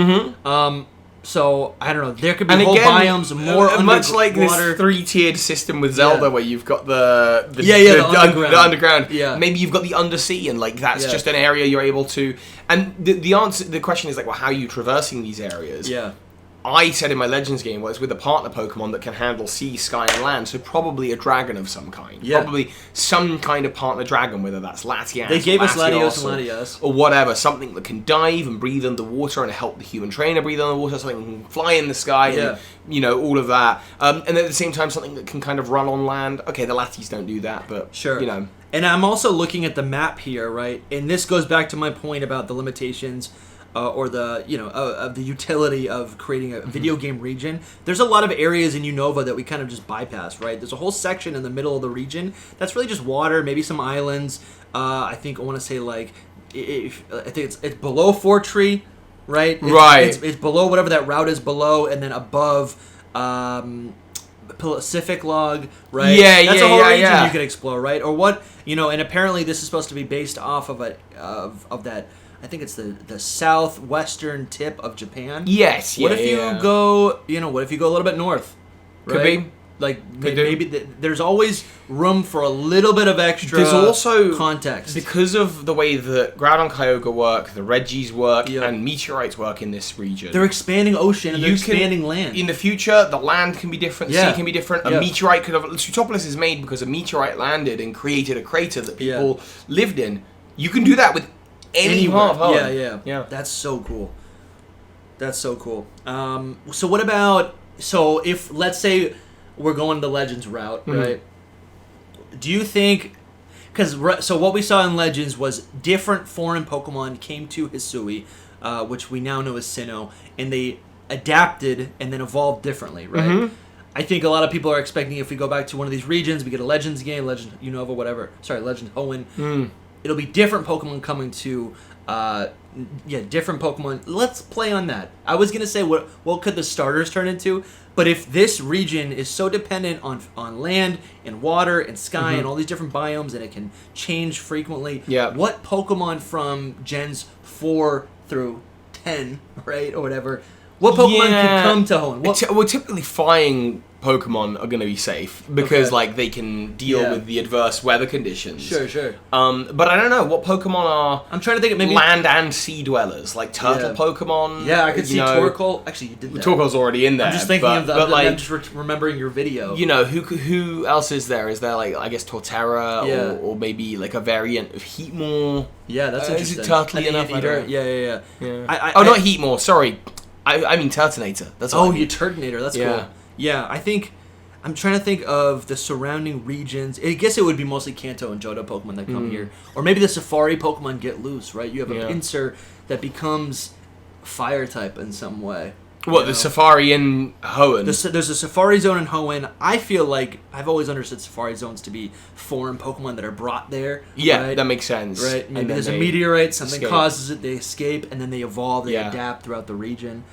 So I don't know. There could be whole biomes more much like this 3-tiered system with Zelda, where you've got the underground. Yeah. Maybe you've got the undersea, and like that's just an area you're able to. And the question is like, well, how are you traversing these areas? Yeah. I said in my Legends game, well, it's with a partner Pokemon that can handle sea, sky, and land, so probably a dragon of some kind. Yeah. Probably some kind of partner dragon, whether that's Latias, They gave us Latios and Latias. Or whatever, something that can dive and breathe underwater and help the human trainer breathe underwater, something that can fly in the sky, and, you know, all of that. And at the same time, something that can kind of run on land. Okay, the Latias don't do that, but, you know. And I'm also looking at the map here, right? And this goes back to my point about the limitations or the of the utility of creating a video game region. There's a lot of areas in Unova that we kind of just bypass, right? There's a whole section in the middle of the region that's really just water, maybe some islands. I want to say like I think it's below Fortree, right? It's below whatever that route is below, and then above Pacific Log, right? That's a whole region you could explore, right? Or what, and apparently this is supposed to be based off of that. I think it's the southwestern tip of Japan. Yes. What if you go? What if you go a little bit north? Right? Could be. Like maybe there's always room for a little bit of extra. There's also context because of the way that Groudon, Kyogre work, the Regis work, and meteorites work in this region. They're expanding ocean and they're expanding land. In the future, the land can be different, the sea can be different. A meteorite could have. Sutopolis is made because a meteorite landed and created a crater that people lived in. You can do that with any part of Hoenn. Yeah. That's so cool. So what about if let's say we're going the Legends route, right? Do you think? Because what we saw in Legends was different foreign Pokemon came to Hisui, which we now know as Sinnoh, and they adapted and then evolved differently, right? I think a lot of people are expecting if we go back to one of these regions, we get a Legends game, Legend Unova, whatever. Sorry, Legend Hoenn. It'll be different Pokemon coming to, different Pokemon. Let's play on that. I was gonna say what could the starters turn into, but if this region is so dependent on land and water and sky and all these different biomes and it can change frequently, what Pokemon from Gens 4 through 10, right, or whatever, what Pokemon can come to Hoenn? Well, typically flying Pokemon are going to be safe because like they can deal with the adverse weather conditions. Sure. But I don't know what Pokemon are. I'm trying to think of maybe land and sea dwellers, like turtle Pokemon. Yeah, I could see Torkoal. Actually, you did that. Torkoal's already in there. I'm just thinking I'm just remembering your video. Who else is there? Is there like I guess Torterra or maybe like a variant of Heatmore? Yeah, that's interesting. Is it turtly enough? Yeah. Not Heatmore. Sorry, I mean Turtonator. That's you Turtonator. That's cool. Yeah, I think I'm trying to think of the surrounding regions. I guess it would be mostly Kanto and Johto Pokemon that come here, or maybe the Safari Pokemon get loose. Right, you have a Pinsir that becomes Fire type in some way. What the Safari in Hoenn? There's a Safari Zone in Hoenn. I feel like I've always understood Safari Zones to be foreign Pokemon that are brought there. Yeah, right? That makes sense. Right, maybe there's a meteorite, something causes it, they escape, and then they evolve, they adapt throughout the region.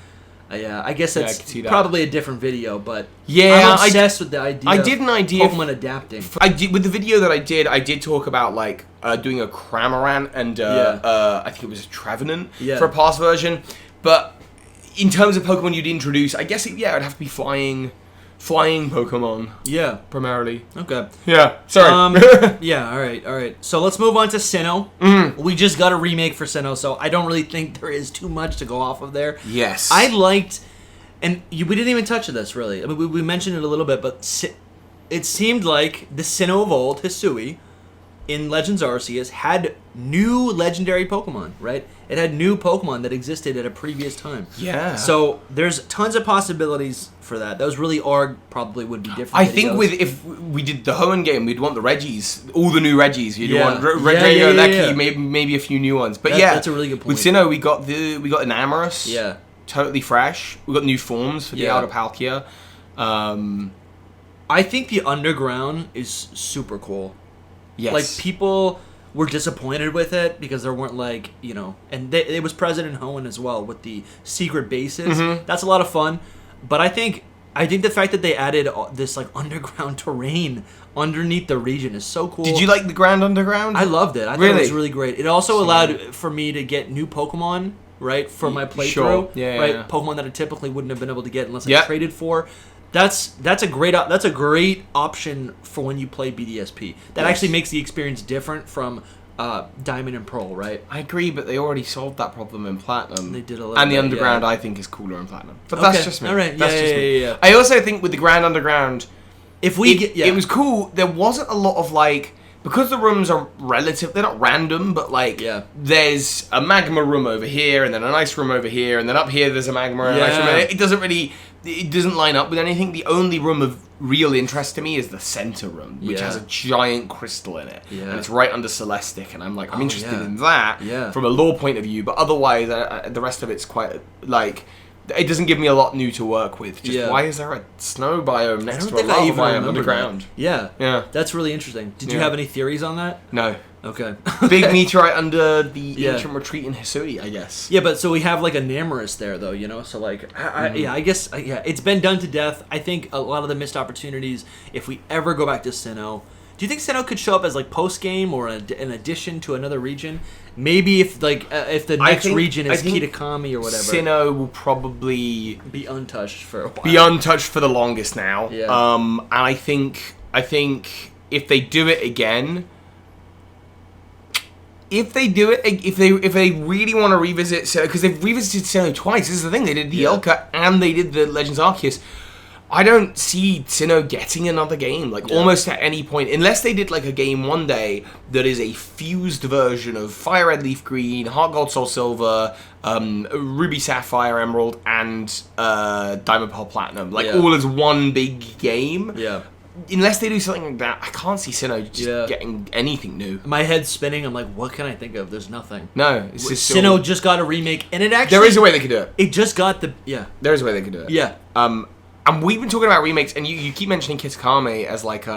I guess that's probably a different video, but I'm obsessed with the idea. I did an idea Pokemon adapting. With the video that I did talk about like doing a Cramorant and I think it was a Trevenant for a past version. But in terms of Pokemon you'd introduce, I guess it'd have to be flying Pokemon. Yeah, primarily. Okay. Yeah. Sorry. Yeah. All right. So let's move on to Sinnoh. We just got a remake for Sinnoh, so I don't really think there is too much to go off of there. Yes. I liked, and we didn't even touch on this really. I mean, we mentioned it a little bit, but it seemed like the Sinnoh of old, Hisui, in Legends Arceus, had new legendary Pokemon, right? It had new Pokemon that existed at a previous time. Yeah. So there's tons of possibilities for that. Those really probably would be different. I think if we did the Hoenn game, we'd want the Regis, all the new Regis. You'd want Regieleki, maybe a few new ones. But that's a really good point. With Sinnoh, we got Enamorus. Yeah. Totally fresh. We got new forms for the Outer Palkia. I think the underground is super cool. Yes. Like, people were disappointed with it because there weren't, like, and it was present in Hoenn as well with the secret bases. That's a lot of fun. But I think I think the fact that they added this like underground terrain underneath the region is so cool. Did you like the Grand Underground? I loved it. I thought it was really great. It also allowed for me to get new Pokemon, right, for my playthrough. Sure. Yeah, right, yeah. Pokemon that I typically wouldn't have been able to get unless I traded for. That's a great option for when you play BDSP. That actually makes the experience different from Diamond and Pearl, right? I agree, but they already solved that problem in Platinum. They did a little and the bit, Underground, I think, is cooler in Platinum. But that's just me. All right. That's just me. Yeah. I also think with the Grand Underground, it was cool. There wasn't a lot of like, because the rooms are relative, they're not random, but like, there's a magma room over here, and then an ice room over here, and then up here there's a magma and an ice room. It doesn't line up with anything. The only room of real interest to me is the center room, which has a giant crystal in it, and it's right under Celestic, and I'm interested in that from a lore point of view. But otherwise, the rest of it's quite like, it doesn't give me a lot new to work with. Just why is there a snow biome next to a lava biome underground? Yeah, that's really interesting. Did you have any theories on that? No. Okay. Big meteorite under the ancient retreat in Hisui, I guess. Yeah, but so we have like a Namorous there, though, you know. So like, I guess it's been done to death. I think a lot of the missed opportunities. If we ever go back to Sinnoh, do you think Sinnoh could show up as like post game or an addition to another region? Maybe if the next region is Kitakami or whatever. Sinnoh will probably be untouched for a while. Be untouched for the longest now. Yeah. And I think if they do it again. If they do it, if they really want to revisit Sinnoh, because they've revisited Sinnoh twice. This is the thing. They did the Elka and they did the Legends Arceus. I don't see Sinnoh getting another game, almost at any point, unless they did like a game one day that is a fused version of Fire Red, Leaf Green, Heart Gold, Soul Silver, Ruby, Sapphire, Emerald, and Diamond, Pearl, Platinum, all as one big game. Yeah. Unless they do something like that, I can't see Sinnoh just getting anything new. My head's spinning. I'm like, what can I think of? There's nothing. No, it's just Sinnoh just got a remake, and it actually there is a way they could do it. It just got There is a way they could do it. Yeah. And we've been talking about remakes, and you keep mentioning Kitakami as like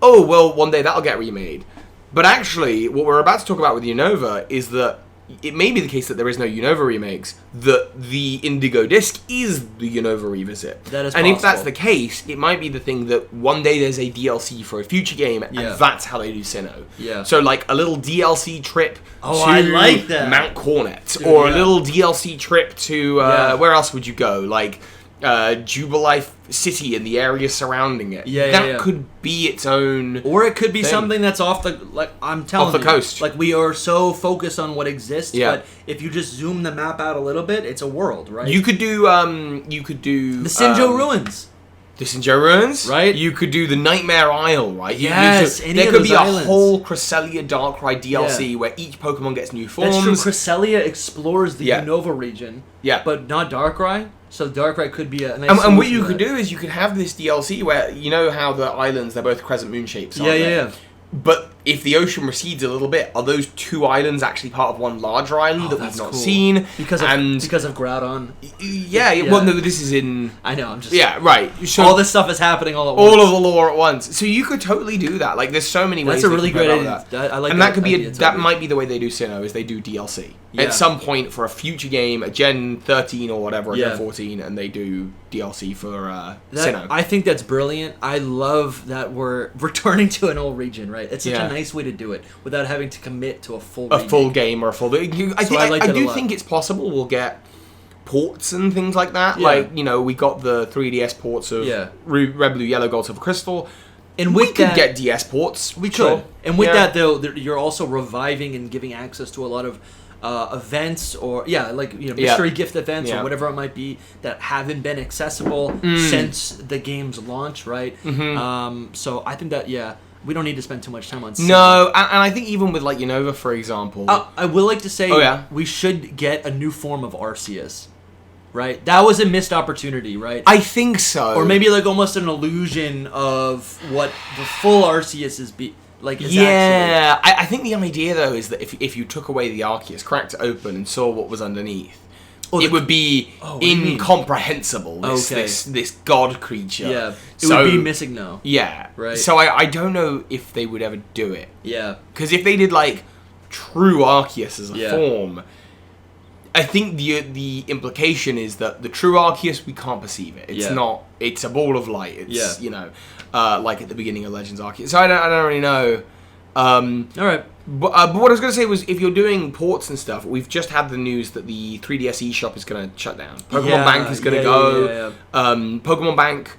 one day that'll get remade. But actually, what we're about to talk about with Unova is that it may be the case that there is no Unova remakes, that the Indigo Disc is the Unova revisit. That is and possible. If that's the case, it might be the thing that one day there's a DLC for a future game, and that's how they do Sinnoh. Yeah. So like a little DLC trip to I like that. Mount Cornet, or a little DLC trip to, where else would you go? Like, Jubilife City and the area surrounding it. That could be its own, or it could be thing. Something that's off the coast. Like we are so focused on what exists, but if you just zoom the map out a little bit, it's a world, right? You could do the Sinjo Ruins. The Sinjo Ruins, right? You could do the Nightmare Isle, right? Yes, there could be a whole Cresselia Darkrai DLC where each Pokemon gets new forms. That's true. Cresselia explores the Unova region, but not Darkrai. So Darkrai could be a nice. And what you could do is you could have this DLC where you know how the islands, they're both crescent moon shapes. Yeah. But if the ocean recedes a little bit, are those two islands actually part of one larger island that we've not seen? Because of Groudon. Well, no, this is in. I know. I'm just. Yeah, right. So all this stuff is happening all at once. All of the lore at once. So you could totally do that. Like, there's so many ways. That's a really great idea. I like. And that could be that might be the way they do Sinnoh, is they do DLC at some point for a future game, a Gen 13 or whatever, or Gen 14, and they do DLC for Sinnoh. I think that's brilliant. I love that we're returning to an old region. Right. It's such a nice way to do it without having to commit to a full game or a full. I do think it's possible we'll get ports and things like that. Like, we got the 3DS ports of Red, Blue, Yellow, Gold, Silver, Crystal. And we could get DS ports. We could. And with that, though, you're also reviving and giving access to a lot of events or mystery gift events or whatever it might be that haven't been accessible since the game's launch, right? So I think that we don't need to spend too much time on Sinnoh. No, and I think even with like Unova, for example, I will like to say we should get a new form of Arceus. Right? That was a missed opportunity, right? I think so. Or maybe like almost an illusion of what the full Arceus is actually. I think the idea though is that if you took away the Arceus, cracked it open and saw what was underneath, it would be incomprehensible. This god creature. Yeah, it would be missing now. Yeah, right. So I don't know if they would ever do it. Yeah, because if they did like true Arceus as a form, I think the implication is that the true Arceus, we can't perceive it. It's not. It's a ball of light. It's like at the beginning of Legends Arceus. So I don't really know. All right. But what I was going to say was, if you're doing ports and stuff, we've just had the news that the 3DS eShop is going to shut down. Pokemon Bank is going to go. Pokemon Bank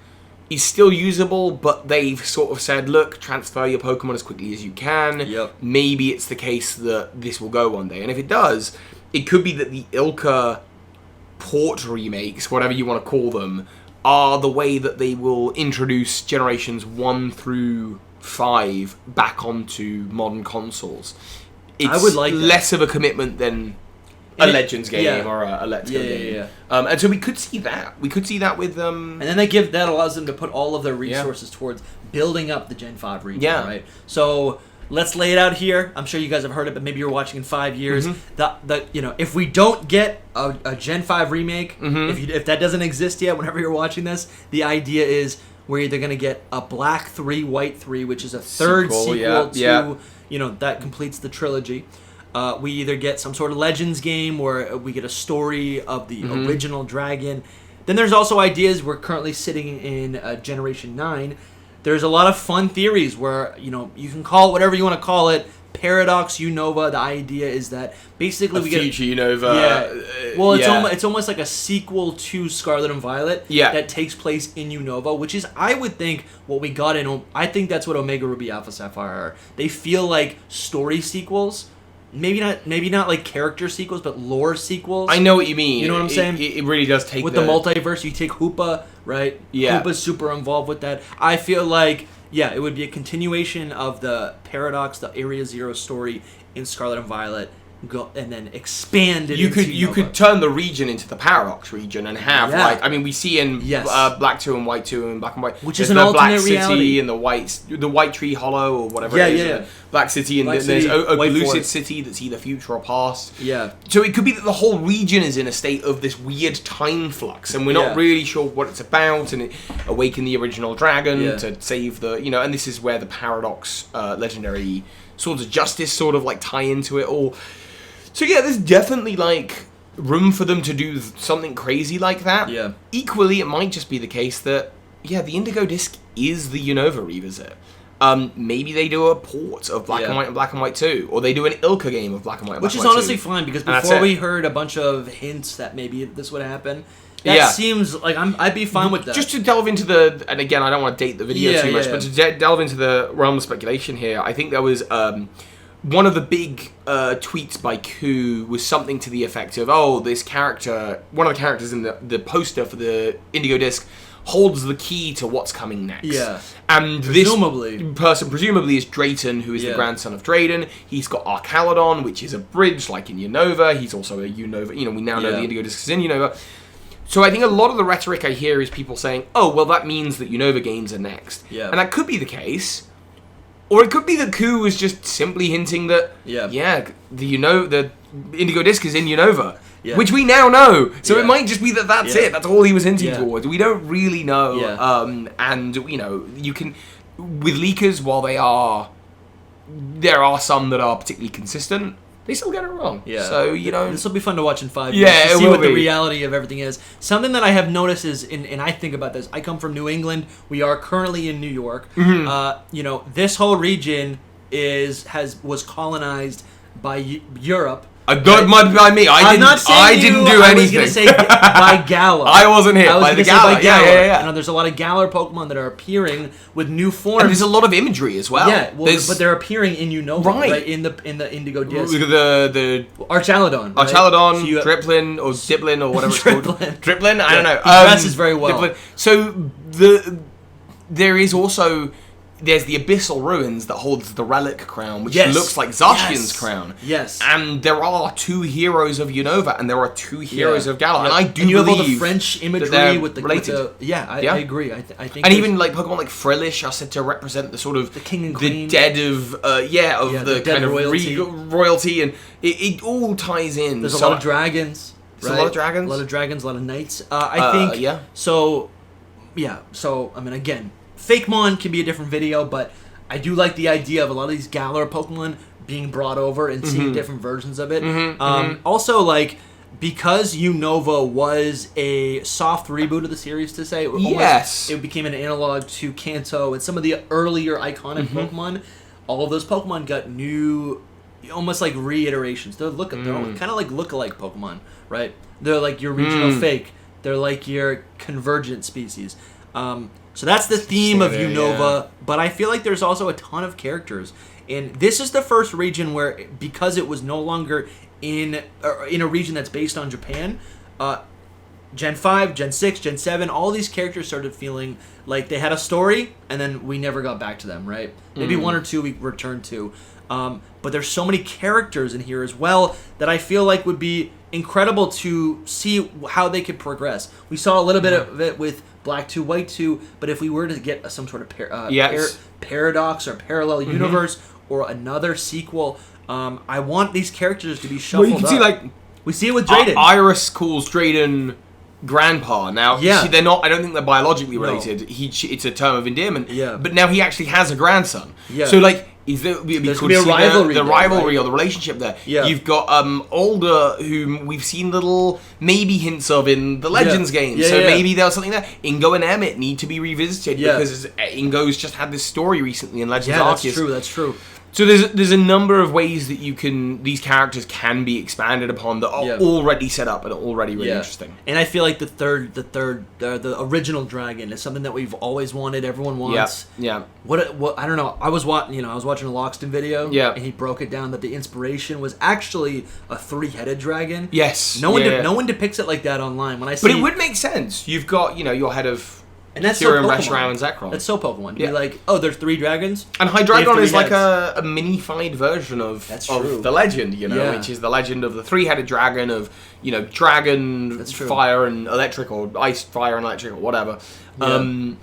is still usable, but they've sort of said, look, transfer your Pokemon as quickly as you can. Yep. Maybe it's the case that this will go one day. And if it does, it could be that the Ilka port remakes, whatever you want to call them, are the way that they will introduce generations 1 through 5 back onto modern consoles. It's I would like less of a commitment than a Legends game or a Let's Go game. And so we could see that. We could see that with... And then that allows them to put all of their resources towards building up the Gen 5 region, right? So let's lay it out here. I'm sure you guys have heard it, but maybe you're watching in 5 years. If we don't get a Gen 5 remake, if that doesn't exist yet, whenever you're watching this, the idea is we're either going to get a Black 3, White 3, which is a third sequel to, that completes the trilogy. We either get some sort of Legends game where we get a story of the original dragon. Then there's also ideas. We're currently sitting in Generation 9. There's a lot of fun theories where, you can call it whatever you want to call it. Paradox Unova. The idea is that basically we get future Unova. Well, it's almost like a sequel to Scarlet and Violet that takes place in Unova, which is, I would think, what we got in. I think that's what Omega Ruby Alpha Sapphire are. They feel like story sequels. Maybe not like character sequels, but lore sequels. I know what you mean. You know what I'm saying? It really does take with the multiverse. You take Hoopa, right? Yeah. Hoopa's super involved with that. I feel like, it would be a continuation of the Paradox, the Area Zero story in Scarlet and Violet, and then expand it. You could turn the region into the Paradox region and have we see in Black 2 and White 2 and Black and White, which is an alternate Black reality. City and the White Tree Hollow or whatever it is. Black City and there's a Lucid City that's either future or past. Yeah. So it could be that the whole region is in a state of this weird time flux, and we're not really sure what it's about. And awaken the original dragon to save the and this is where the Paradox legendary Swords of Justice sort of like tie into it all. So there's definitely like room for them to do something crazy like that. Yeah. Equally, it might just be the case that the Indigo Disc is the Unova revisit. Maybe they do a port of Black and White and Black and White 2, or they do an Ilka game of Black and White and Black and White 2. Which is honestly fine, because before we heard a bunch of hints that maybe this would happen. That seems like I'd be fine with that. Just to delve into and again, I don't want to date the video too much, but to delve into the realm of speculation here, I think there was one of the big tweets by Koo was something to the effect of, this character, one of the characters in the poster for the Indigo Disc, holds the key to what's coming next. Yeah. And this person presumably is Drayton, who is the grandson of Drayden. He's got Archaludon, which is a bridge like in Unova. He's also a Unova. We now know the Indigo Disc is in Unova. So I think a lot of the rhetoric I hear is people saying, that means that Unova games are next. Yeah. And that could be the case. Or it could be that Koo was just simply hinting that, the Indigo Disc is in Unova. Yeah. Which we now know. So it might just be that's it. That's all he was hinting towards. We don't really know. Yeah. And, you can... With leakers, while there are some that are particularly consistent, they still get it wrong. Yeah. So, this will be fun to watch in 5 years to see what the reality of everything is. Something that I have noticed is, and I think about this, I come from New England. We are currently in New York. Mm-hmm. This whole region was colonized by Europe. By me. I didn't do anything. I was going to say by Galar. I wasn't hit by the Galar. Yeah. There's a lot of Galar Pokemon that are appearing with new forms. And there's a lot of imagery as well. Yeah, but they're appearing in Unova, right? In the Indigo Disc. The Archaludon. Right? Archaludon, Driplin, or Diplin, or whatever it's called. Driplin? I don't know. He dresses very well. Diplin. So there is also... There's the Abyssal Ruins that holds the Relic Crown, which looks like Zacian's crown. Yes. And there are 2 heroes of Unova, and there are 2 heroes of Galar. And I do believe have all the French imagery with the related. I agree. I think. And even like Pokemon like Frillish are said to represent the sort of the king and queen, the dead of the kind of royalty, and it all ties in. There's a lot of dragons. Right? A lot of dragons. A lot of knights. I think. Yeah. So, again. Fakemon can be a different video, but I do like the idea of a lot of these Galar Pokemon being brought over and seeing different versions of it. Also, because Unova was a soft reboot of the series, to say. Yes. It became an analog to Kanto and some of the earlier iconic Pokemon. All of those Pokemon got new, almost like reiterations. They're kind of like look-alike Pokemon, right? They're like your regional fake. They're like your convergent species. So that's the theme of Unova, but I feel like there's also a ton of characters. And this is the first region where, because it was no longer in a region that's based on Japan, Gen 5, Gen 6, Gen 7, all these characters started feeling like they had a story, and then we never got back to them, right? Maybe one or two we returned to. But there's so many characters in here as well that I feel like would be incredible to see how they could progress. We saw a little bit of it with Black 2, White 2, but if we were to get some sort of paradox or parallel universe or another sequel, I want these characters to be shuffled up. See, like, we see it with Drayden. Iris calls Drayden grandpa. Now, see, they're not. I don't think they're biologically related. It's a term of endearment. Yeah. But now he actually has a grandson. Yeah. So, like, is there be There's cool gonna be a rivalry the there, rivalry right? or the relationship there? Yeah. You've got Older, whom we've seen little maybe hints of in the Legends games. So maybe there's something there. Ingo and Emmett need to be revisited because Ingo's just had this story recently in Legends Arceus. Yeah, that's true. So there's a number of ways that these characters can be expanded upon that are already set up and are already really interesting. And I feel like the original dragon is something that we've always wanted. Everyone wants. Yeah. What I don't know. I was watching a Lockston video. Yeah. And he broke it down that the inspiration was actually a 3-headed dragon. Yes. No one depicts it like that online. But it would make sense. You've got your head of. And that's Kyurem, so Pokemon. Reshiram, and Zekrom. That's so Pokemon. To be like, oh, there's 3 dragons. And Hydreigon is like a minified version of the legend, which is the legend of the 3-headed dragon of, dragon, fire and electric, or ice, fire and electric, or whatever. Yeah. And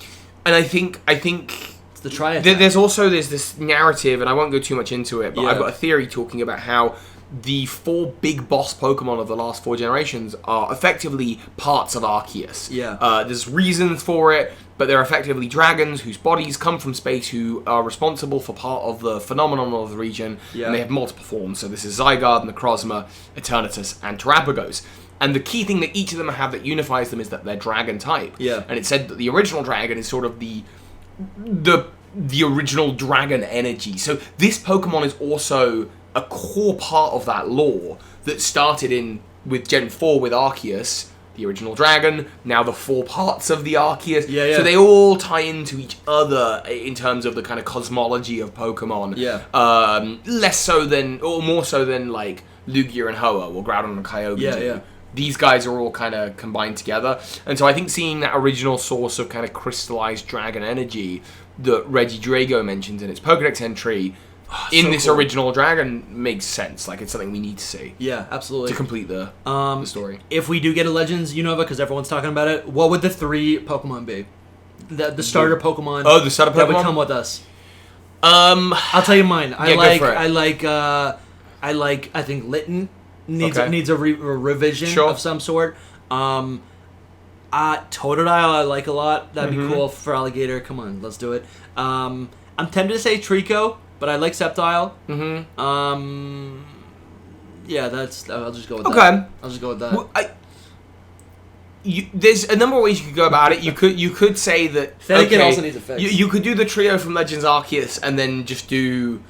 I think it's the triad. There's this narrative, and I won't go too much into it, but I've got a theory talking about how the 4 big boss Pokemon of the last 4 generations are effectively parts of Arceus. Yeah. There's reasons for it, but they're effectively dragons whose bodies come from space, who are responsible for part of the phenomenon of the region, and they have multiple forms. So this is Zygarde, Necrozma, Eternatus, and Terrapagos. And the key thing that each of them have that unifies them is that they're dragon type. Yeah. And it said that the original dragon is sort of the original dragon energy. So this Pokemon is also a core part of that lore that started with Gen 4 with Arceus, the original dragon, now the 4 parts of the Arceus. Yeah. So they all tie into each other in terms of the kind of cosmology of Pokemon. Yeah. More so than like Lugia and Ho-Oh or Groudon and Kyogre. Yeah. These guys are all kind of combined together. And so I think seeing that original source of kind of crystallized dragon energy that Reggie Drago mentions in its Pokedex entry in this original dragon makes sense. Like, it's something we need to see. Yeah, absolutely. To complete the story. If we do get a Legends Unova, because everyone's talking about it, what would the 3 Pokemon be? The starter Pokemon. Oh, the starter Pokemon that would come with us. I'll tell you mine. I think Litten needs a revision of some sort. Totodile I like a lot. That'd be cool for Alligator. Come on, let's do it. I'm tempted to say Trico, but I like Sceptile. Yeah, I'll just go with that. I'll just go with that. Well, there's a number of ways you could go about it. You could say that Fennekin also needs a fix. You could do the trio from Legends Arceus and then just do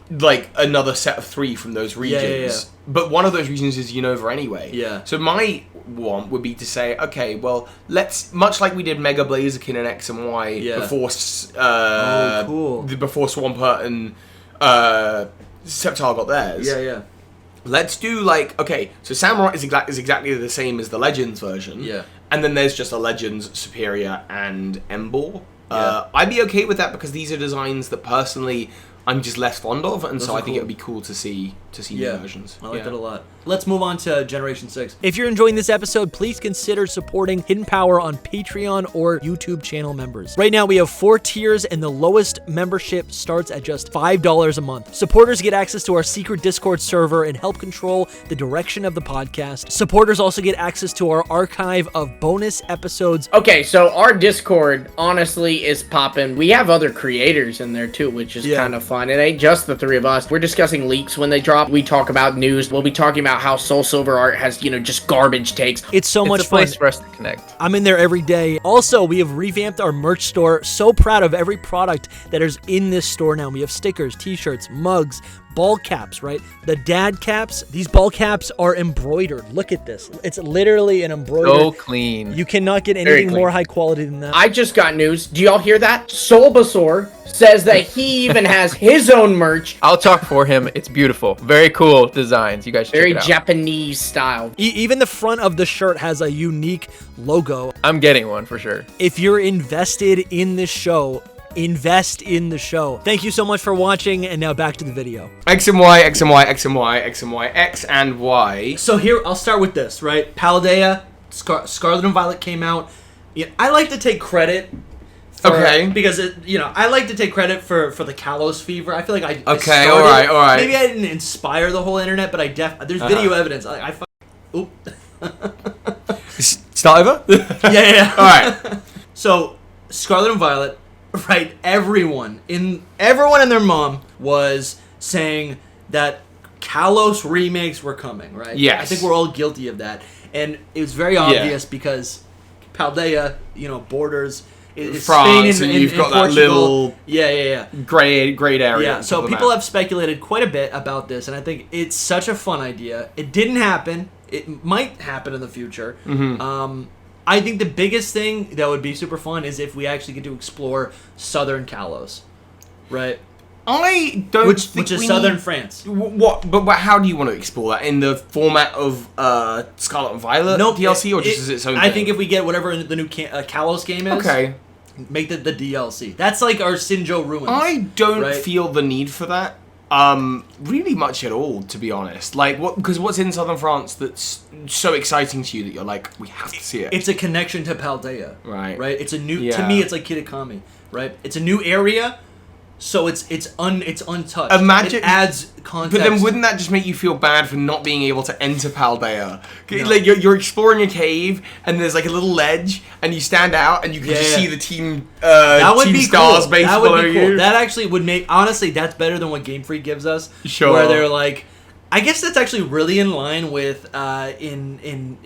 like another set of 3 from those regions. Yeah. But one of those regions is Unova anyway. Yeah. So my one would be to say, okay, well, let's, much like we did Mega Blaziken and X and Y before before Swampert and Sceptile got theirs. Yeah. Let's do like, okay, so Samurai is exactly the same as the Legends version. Yeah. And then there's just a Legends, Superior, and Emboar. I'd be okay with that because these are designs that personally I'm just less fond of, and so I think it would be cool to see new versions. I like that a lot. Let's move on to Generation 6. If you're enjoying this episode, please consider supporting Hidden Power on Patreon or YouTube channel members. Right now, we have 4 tiers, and the lowest membership starts at just $5 a month. Supporters get access to our secret Discord server and help control the direction of the podcast. Supporters also get access to our archive of bonus episodes. Okay, so our Discord, honestly, is popping. We have other creators in there, too, which is kind of fun. It ain't just the three of us. We're discussing leaks when they drop. We talk about news. We'll be talking about how Soul Silver Art has, just garbage takes. It's so much It's a place fun. for us to connect. I'm in there every day. Also, we have revamped our merch store. So proud of every product that is in this store now. We have stickers, t-shirts, mugs, ball caps, right? The dad caps. These ball caps are embroidered. Look at this. It's literally an embroidered. So clean. You cannot get Very anything clean. more high quality than that. I just got news. Do y'all hear that? Solbasaur says that he even has his own merch. I'll talk for him. It's beautiful. Very cool designs. You guys should Very check it out. Japanese style. Even the front of the shirt has a unique logo. I'm getting one for sure. If you're invested in this show, invest in the show. Thank you so much for watching, and now back to the video. X and Y, X and Y, X and Y, X and Y, X and Y. So here, I'll start with this, right? Paldea, Scarlet and Violet came out. Yeah, I like to take credit. Okay. Because I like to take credit for the Kalos fever. I feel like I Okay, started, all right. Maybe I didn't inspire the whole internet, but there's video evidence. Oop. Start over? Yeah. All right. So Scarlet and Violet, right? Everyone and their mom was saying that Kalos remakes were coming, right? Yes. I think we're all guilty of that, and it was very obvious because Paldea, borders is France, Spain and you've got that Portugal. little Yeah. great area. Yeah, so people have speculated quite a bit about this, and I think it's such a fun idea. It didn't happen. It might happen in the future. Mm-hmm. I think the biggest thing that would be super fun is if we actually get to explore Southern Kalos, right? I don't Which think is we Southern need- France. What? But how do you want to explore that in the format of Scarlet and Violet DLC, or just as its own? I thing? think if we get whatever the new Kalos game is, Okay. make the DLC. That's like our Sinjo Ruins. I don't right? feel the need for that. Really much at all, to be honest. Like, because what's in Southern France that's so exciting to you that you're like, we have to see it. It's a connection to Paldea. Right. Right? It's a new to Yeah. me it's like Kitakami, right? It's a new area, so it's untouched. Imagine- it adds context. But then wouldn't that just make you feel bad for not being able to enter Paldea? No. Like, you're exploring a cave, and there's like a little ledge, and you stand out, and you can just Yeah. see the team that would Team be Stars cool. base That would below be cool. you. That actually would make honestly that's better than what Game Freak gives us. Sure. Where they're like, I guess that's actually really in line with in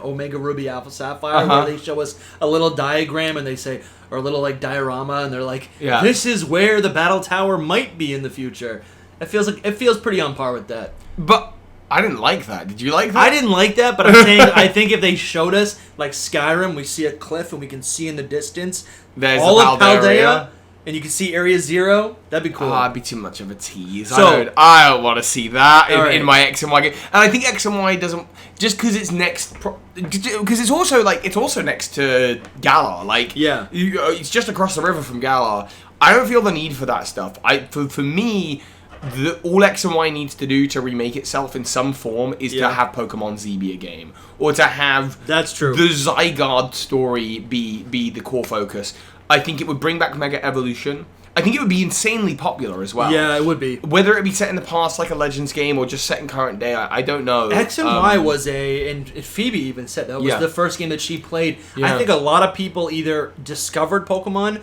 Omega Ruby Alpha Sapphire, where they show us a little diagram and they say, or a little like diorama, and they're like, Yeah. this is where the battle tower might be in the future. It feels pretty on par with that. But I didn't like that. Did you like that? I didn't like that, but I'm saying I think if they showed us like Skyrim, we see a cliff and we can see in the distance There's all the of Paldea, Paldea. and you can see Area Zero. That'd be cool. Oh, it'd be too much of a tease. So- I don't want to see that Alright. in my X and Y game. And I think X and Y doesn't just because it's next because it's also next to Galar. Like Yeah. it's just across the river from Galar. I don't feel the need for that stuff. For me. All X and Y needs to do to remake itself in some form is to have Pokemon Z be a game, or to have That's true. the Zygarde story be the core focus. I think it would bring back Mega Evolution. I think it would be insanely popular as well. Yeah, it would be. Whether it be set in the past like a Legends game or just set in current day, I don't know. X and Y was and Phoebe even said that was Yeah. the first game that she played. Yeah. I think a lot of people either discovered Pokemon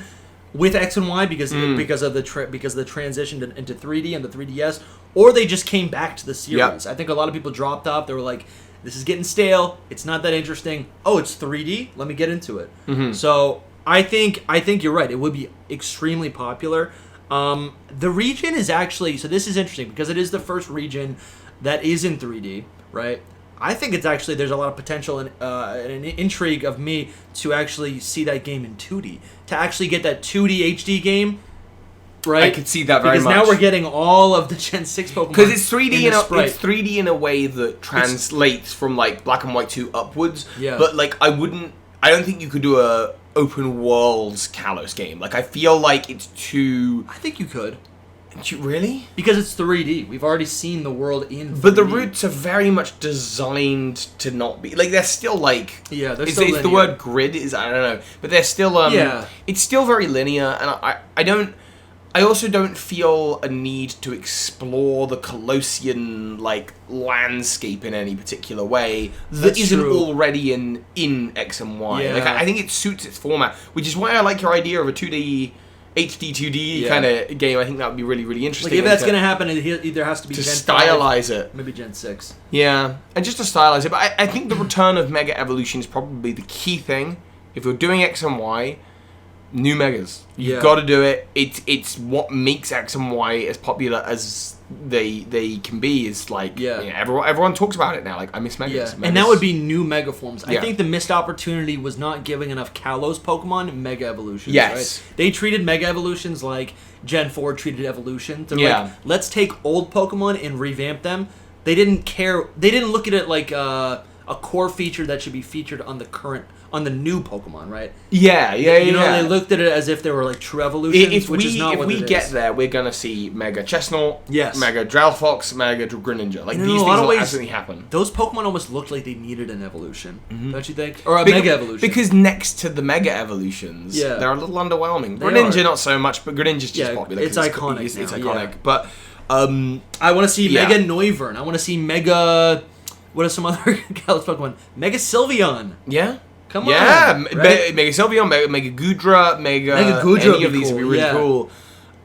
with X and Y because of the transition into 3D and the 3DS, or they just came back to the series. I think a lot of people dropped off. They were like, "This is getting stale. It's not that interesting. Oh, it's 3D. Let me get into it." So I think you're right. It would be extremely popular. The region is actually this is interesting because it is the first region that is in 3D, right? I think it's actually there's a lot of potential and an intrigue of me to actually see that game in 2D, to actually get that 2D HD game, right? I could see that very because much. now we're getting all of the Gen 6 Pokemon because it's 3D sprite. it's 3D in a way that translates from like Black and White 2 upwards. Yeah. But like I don't think you could do a open worlds Kalos game. Like I feel like it's too. I think you could. Really? Because it's 3D. We've already seen the world in 3D. But the routes are very much designed to not be like they're still like Yeah, they're it's, still it's the linear. word grid is I don't know, but they're still Yeah. it's still very linear, and I also don't feel a need to explore the Colossian like landscape in any particular way that That's isn't true. already in X and Y. Yeah. Like I think it suits its format, which is why I like your idea of a 2D HD 2D Yeah. kind of game, I think that would be really, really interesting. Like if that's gonna happen, it either has to be to Gen stylize 5, it. maybe Gen 6. Yeah, and just to stylize it. But I think the return of Mega Evolution is probably the key thing. If you're doing X and Y, new Megas. You've Yeah. got to do it. It's what makes X and Y as popular as they can be. Is like, Yeah. you know, everyone talks about it now. Like, I miss Megas. Yeah, Megas. and that would be new Mega forms. I Yeah. think the missed opportunity was not giving enough Kalos Pokemon Mega Evolutions. Yes. Right? They treated Mega Evolutions like Gen 4 treated Evolution. They're Yeah. like, let's take old Pokemon and revamp them. They didn't care. They didn't look at it like a core feature that should be featured on the new Pokemon, right? Yeah. You know, they looked at it as if they were like true evolutions, which is not what it is. If we get there, we're gonna see Mega Chestnut, Yes. Mega Drowfox, Mega Greninja. Like And in these a things lot of will ways, absolutely happen. Those Pokemon almost looked like they needed an evolution, don't you think? Or a Mega Evolution. Because next to the Mega Evolutions, Yeah. they're a little underwhelming. They Greninja are. not so much, but Greninja's just Yeah, popular. it's 'cause iconic It's now, iconic. yeah. But I want to see Yeah. Mega Noivern. I want to see Mega. What are some other Kalos Pokemon? Mega Sylveon. yeah. Come Yeah, on. Right? Mega Sylveon, Mega Gudra, Mega Mega Gudra any would of be these would be cool, really yeah. cool.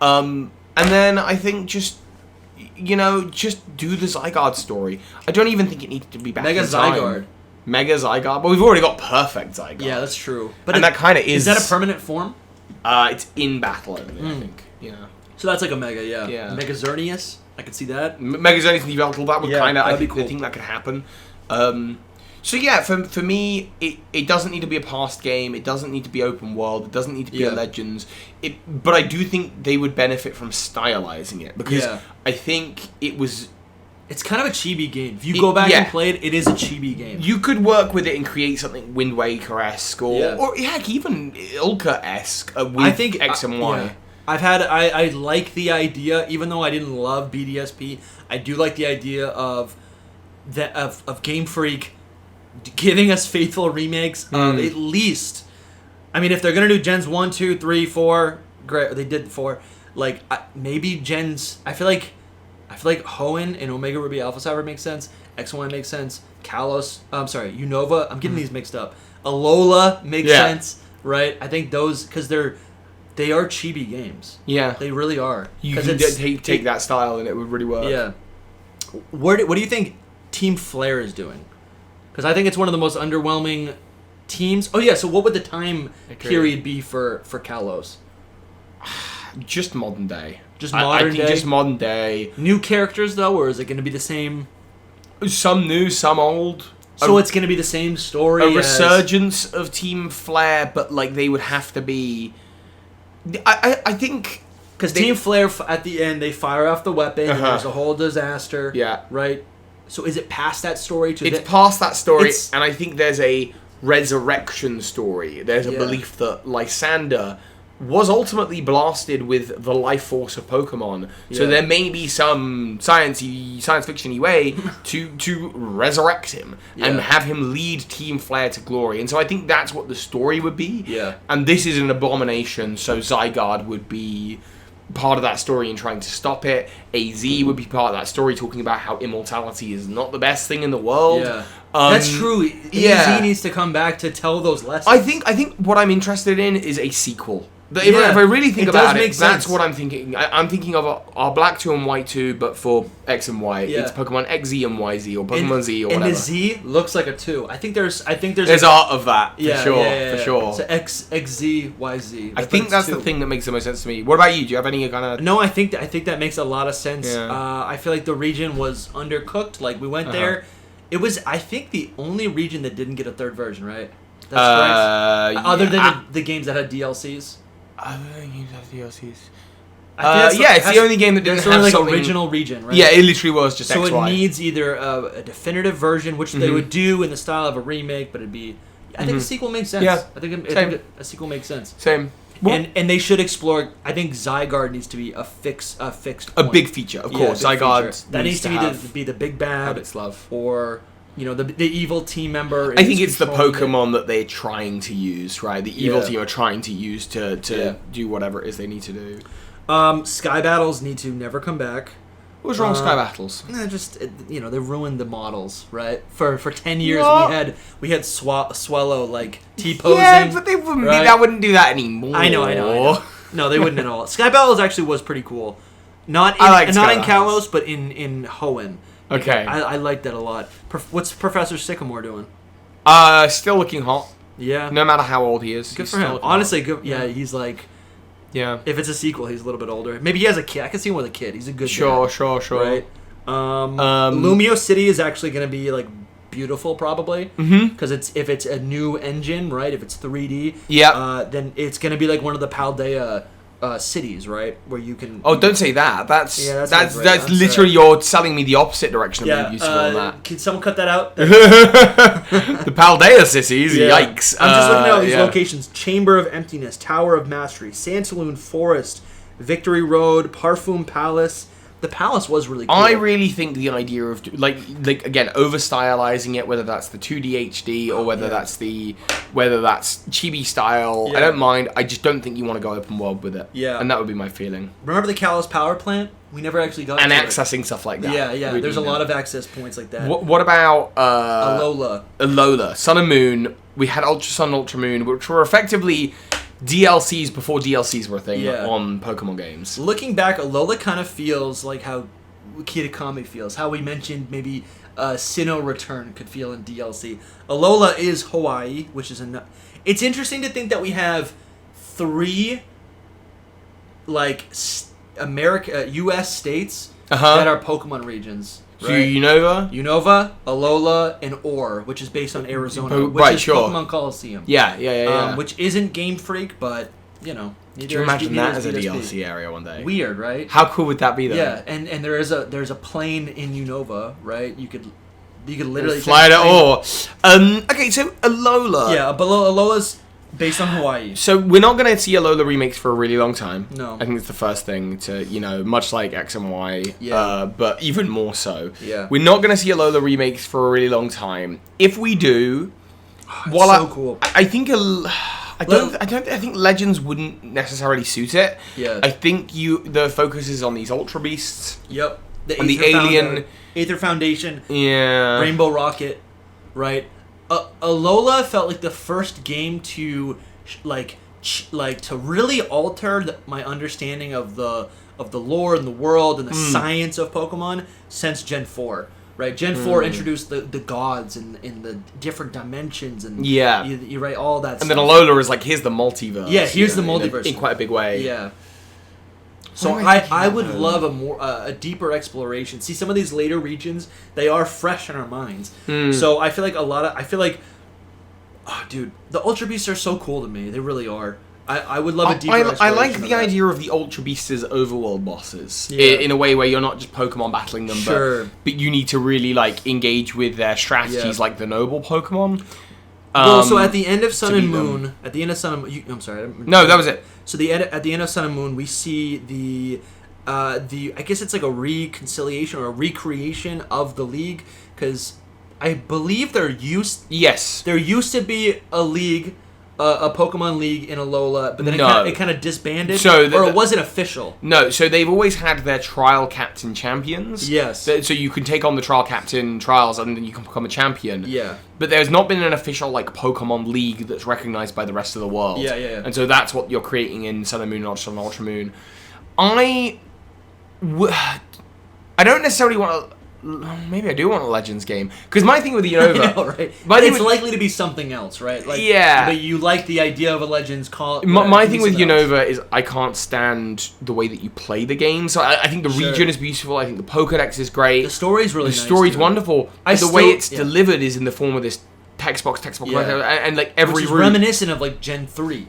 And then I think just do the Zygarde story. I don't even think it needs to be back Mega in time. Zygarde. Mega Zygarde, but we've already got perfect Zygarde. Yeah, that's true. But and that kind of is. is that a permanent form? It's in battle only, I think. Yeah. So that's like a Mega, yeah. Yeah. Mega Xerneas. I could see that. Mega Xerneas and Yveltal, that would Yeah, kind of. I that'd be think, I cool. think that could happen. So yeah, for me, it doesn't need to be a past game. It doesn't need to be open world. It doesn't need to be a Yeah. Legends. But I do think they would benefit from stylizing it because Yeah. I think it was. It's kind of a chibi game. If you go back and play it, it is a chibi game. You could work with it and create something Wind Waker-esque or heck, even Ilka-esque with I think X and Y. yeah. I like the idea, even though I didn't love BDSP. I do like the idea of Game Freak giving us faithful remakes of at least. I mean, if they're gonna do Gens 1, 2, 3, 4, great. They did 4. Like maybe Gens. I feel like Hoenn and Omega Ruby Alpha Sapphire makes sense. X and Y makes sense. Kalos. I'm sorry, Unova. I'm getting these mixed up. Alola makes sense, right? I think those because they are chibi games. Yeah, They really are. you 'Cause can it's- take that style and it would really work. Yeah. What do you think Team Flare is doing? Because I think it's one of the most underwhelming teams. Oh yeah, so what would the time period be for Kalos? Just modern day. Just I modern think day? just modern day. New characters though, or is it going to be the same? Some new, some old. So it's going to be the same story. A as- resurgence of Team Flare, but like they would have to be. I think Because Team Flare at the end they fire off the weapon. And Uh-huh. there's a whole disaster. Yeah. Right. So is it past that story to it's the, past that story, It's- and I think there's a resurrection story. There's a Yeah. belief that Lysander was ultimately blasted with the life force of Pokemon. So Yeah. there may be some science fiction-y way to resurrect him and Yeah. have him lead Team Flare to glory. And so I think that's what the story would be. Yeah. And this is an abomination, so Zygarde would be part of that story in trying to stop it. AZ would be part of that story talking about how immortality is not the best thing in the world. Yeah. That's true. yeah. AZ needs to come back to tell those lessons. I think what I'm interested in is a sequel. If Yeah. I really think It about does it, make that's sense. what I'm thinking. I'm thinking of our Black 2 and White 2, but for X and Y. Yeah. It's Pokemon XZ and YZ, or Pokemon Z, or and whatever. the Z looks like a 2. I think there's There's art of that, for yeah, sure, yeah, for sure. So XZ, YZ. I think that's the two. thing that makes the most sense to me. What about you? Do you have any kind of... No, I think that makes a lot of sense. Yeah. I feel like the region was undercooked. Like we went there, it was I think the only region that didn't get a third version, right? That's correct. Other than the games that had DLCs. Other than games that have DLCs. I think It's the only game that didn't that's have only like something... original region, right? Yeah, it literally was just So XY. it needs either a definitive version, which they would do in the style of a remake, but it'd be. I think a sequel makes sense. Yeah, I think same. a sequel makes sense. Same. And they should explore. I think Zygarde needs to be a fixed. A Point. big feature, of course. big Zygarde feature. That needs to be the big bad, have its love. or the evil team member. I think it's the controlling it. Pokemon that they're trying to use, right? The evil Yeah. team are trying to use to Yeah. do whatever it is they need to do. Sky battles need to never come back. What was wrong with Sky Battles? They ruined the models, right? For 10 years What? we had Swallow like T-posing. Yeah, but they wouldn't right? that wouldn't do that anymore. I know. No, they wouldn't at all. Sky Battles actually was pretty cool. Not in, I like not Sky in Battles. Kalos, but in Hoenn. Okay. I like that a lot. What's Professor Sycamore doing? Still looking hot. Yeah. No matter how old he is. Good he's for still him. looking Honestly, hot. good. Yeah, he's like. Yeah. If it's a sequel, he's a little bit older. Maybe he has a kid. I can see him with a kid. He's a good Sure, dad, sure. right? Lumio City is actually going to be like beautiful, probably, because if it's a new engine, right? If it's 3D, then it's going to be like one of the Paldea cities, right? Where you can. Oh, don't say that. That's literally sorry. you're selling me the opposite direction of being beautiful on that. Can someone cut that out? The Paldea cities, yikes. I'm just looking at all these locations: Chamber of Emptiness, Tower of Mastery, Sandaloon Forest, Victory Road, Parfum Palace. The palace was really cool. I really think the idea of like again over stylizing it, whether that's the 2D HD or whether that's chibi style, I don't mind. I just don't think you want to go open world with it. Yeah, and that would be my feeling. Remember the Kalos power plant? We never actually got and to accessing stuff like that. Yeah. There's a lot of access points like that. What about Alola, Sun and Moon? We had Ultra Sun, Ultra Moon, which were effectively DLCs before DLCs were a thing on Pokemon games. Looking back, Alola kind of feels like how Kitakami feels. How we mentioned maybe Sinnoh Return could feel in DLC. Alola is Hawaii, which is it's interesting to think that we have 3 like U.S. states that are Pokemon regions. So Unova, Alola, and Ore, which is based on Arizona, which is Pokemon Coliseum. Yeah. Which isn't Game Freak, but you know. Could you imagine that as a DLC area one day? Weird, right? How cool would that be, though? Yeah, and there's a plane in Unova, right? You could literally fly to Ore. Okay, so Alola. Yeah, but Alola's based on Hawaii. So we're not going to see Alola remakes for a really long time. No. I think it's the first thing to, much like X and Y, Yeah. but even more so. Yeah. We're not going to see Alola remakes for a really long time. If we do, So cool. I think I think Legends wouldn't necessarily suit it. Yeah. I think the focus is on these Ultra Beasts. Yep. And the Alien. Aether Foundation. Yeah. Rainbow Rocket, right? Alola felt like the first game to to really alter my understanding of the lore and the world and the science of Pokemon since Gen 4. Right, Gen 4 introduced the gods and the different dimensions and you right all that. And stuff. then Alola is like, here's the multiverse. Yeah, here's the multiverse in quite a big way. Yeah. So I would love a deeper exploration. See, some of these later regions, they are fresh in our minds. So I feel like dude, the Ultra Beasts are so cool to me. They really are. I would love a deeper exploration. I like the idea of the Ultra Beasts as overworld bosses in a way where you're not just Pokemon battling them, but you need to really engage with their strategies like the noble Pokemon. So at the end of Sun and Moon, I'm sorry. No, that was it. So at the end of Sun and Moon, we see the I guess it's like a reconciliation or a recreation of the league, because I believe there used to be a league. A Pokemon League in Alola, but then it kind of disbanded, or it wasn't official. No, so they've always had their trial captain champions. Yes. So you can take on the trial captain trials, and then you can become a champion. Yeah. But there's not been an official Pokemon League that's recognized by the rest of the world. Yeah. And so that's what you're creating in Sun and Moon and Ultra Moon. I don't necessarily want to. Maybe I do want a Legends game, because my thing with Unova, I know, right? It's likely to be something else, right? But you like the idea of a Legends call. My thing with Unova is I can't stand the way that you play the game. So I think the region is beautiful. I think the Pokedex is great. The story's really nice. The story's wonderful. The way it's delivered is in the form of this text box, and every which is route reminiscent of Gen 3.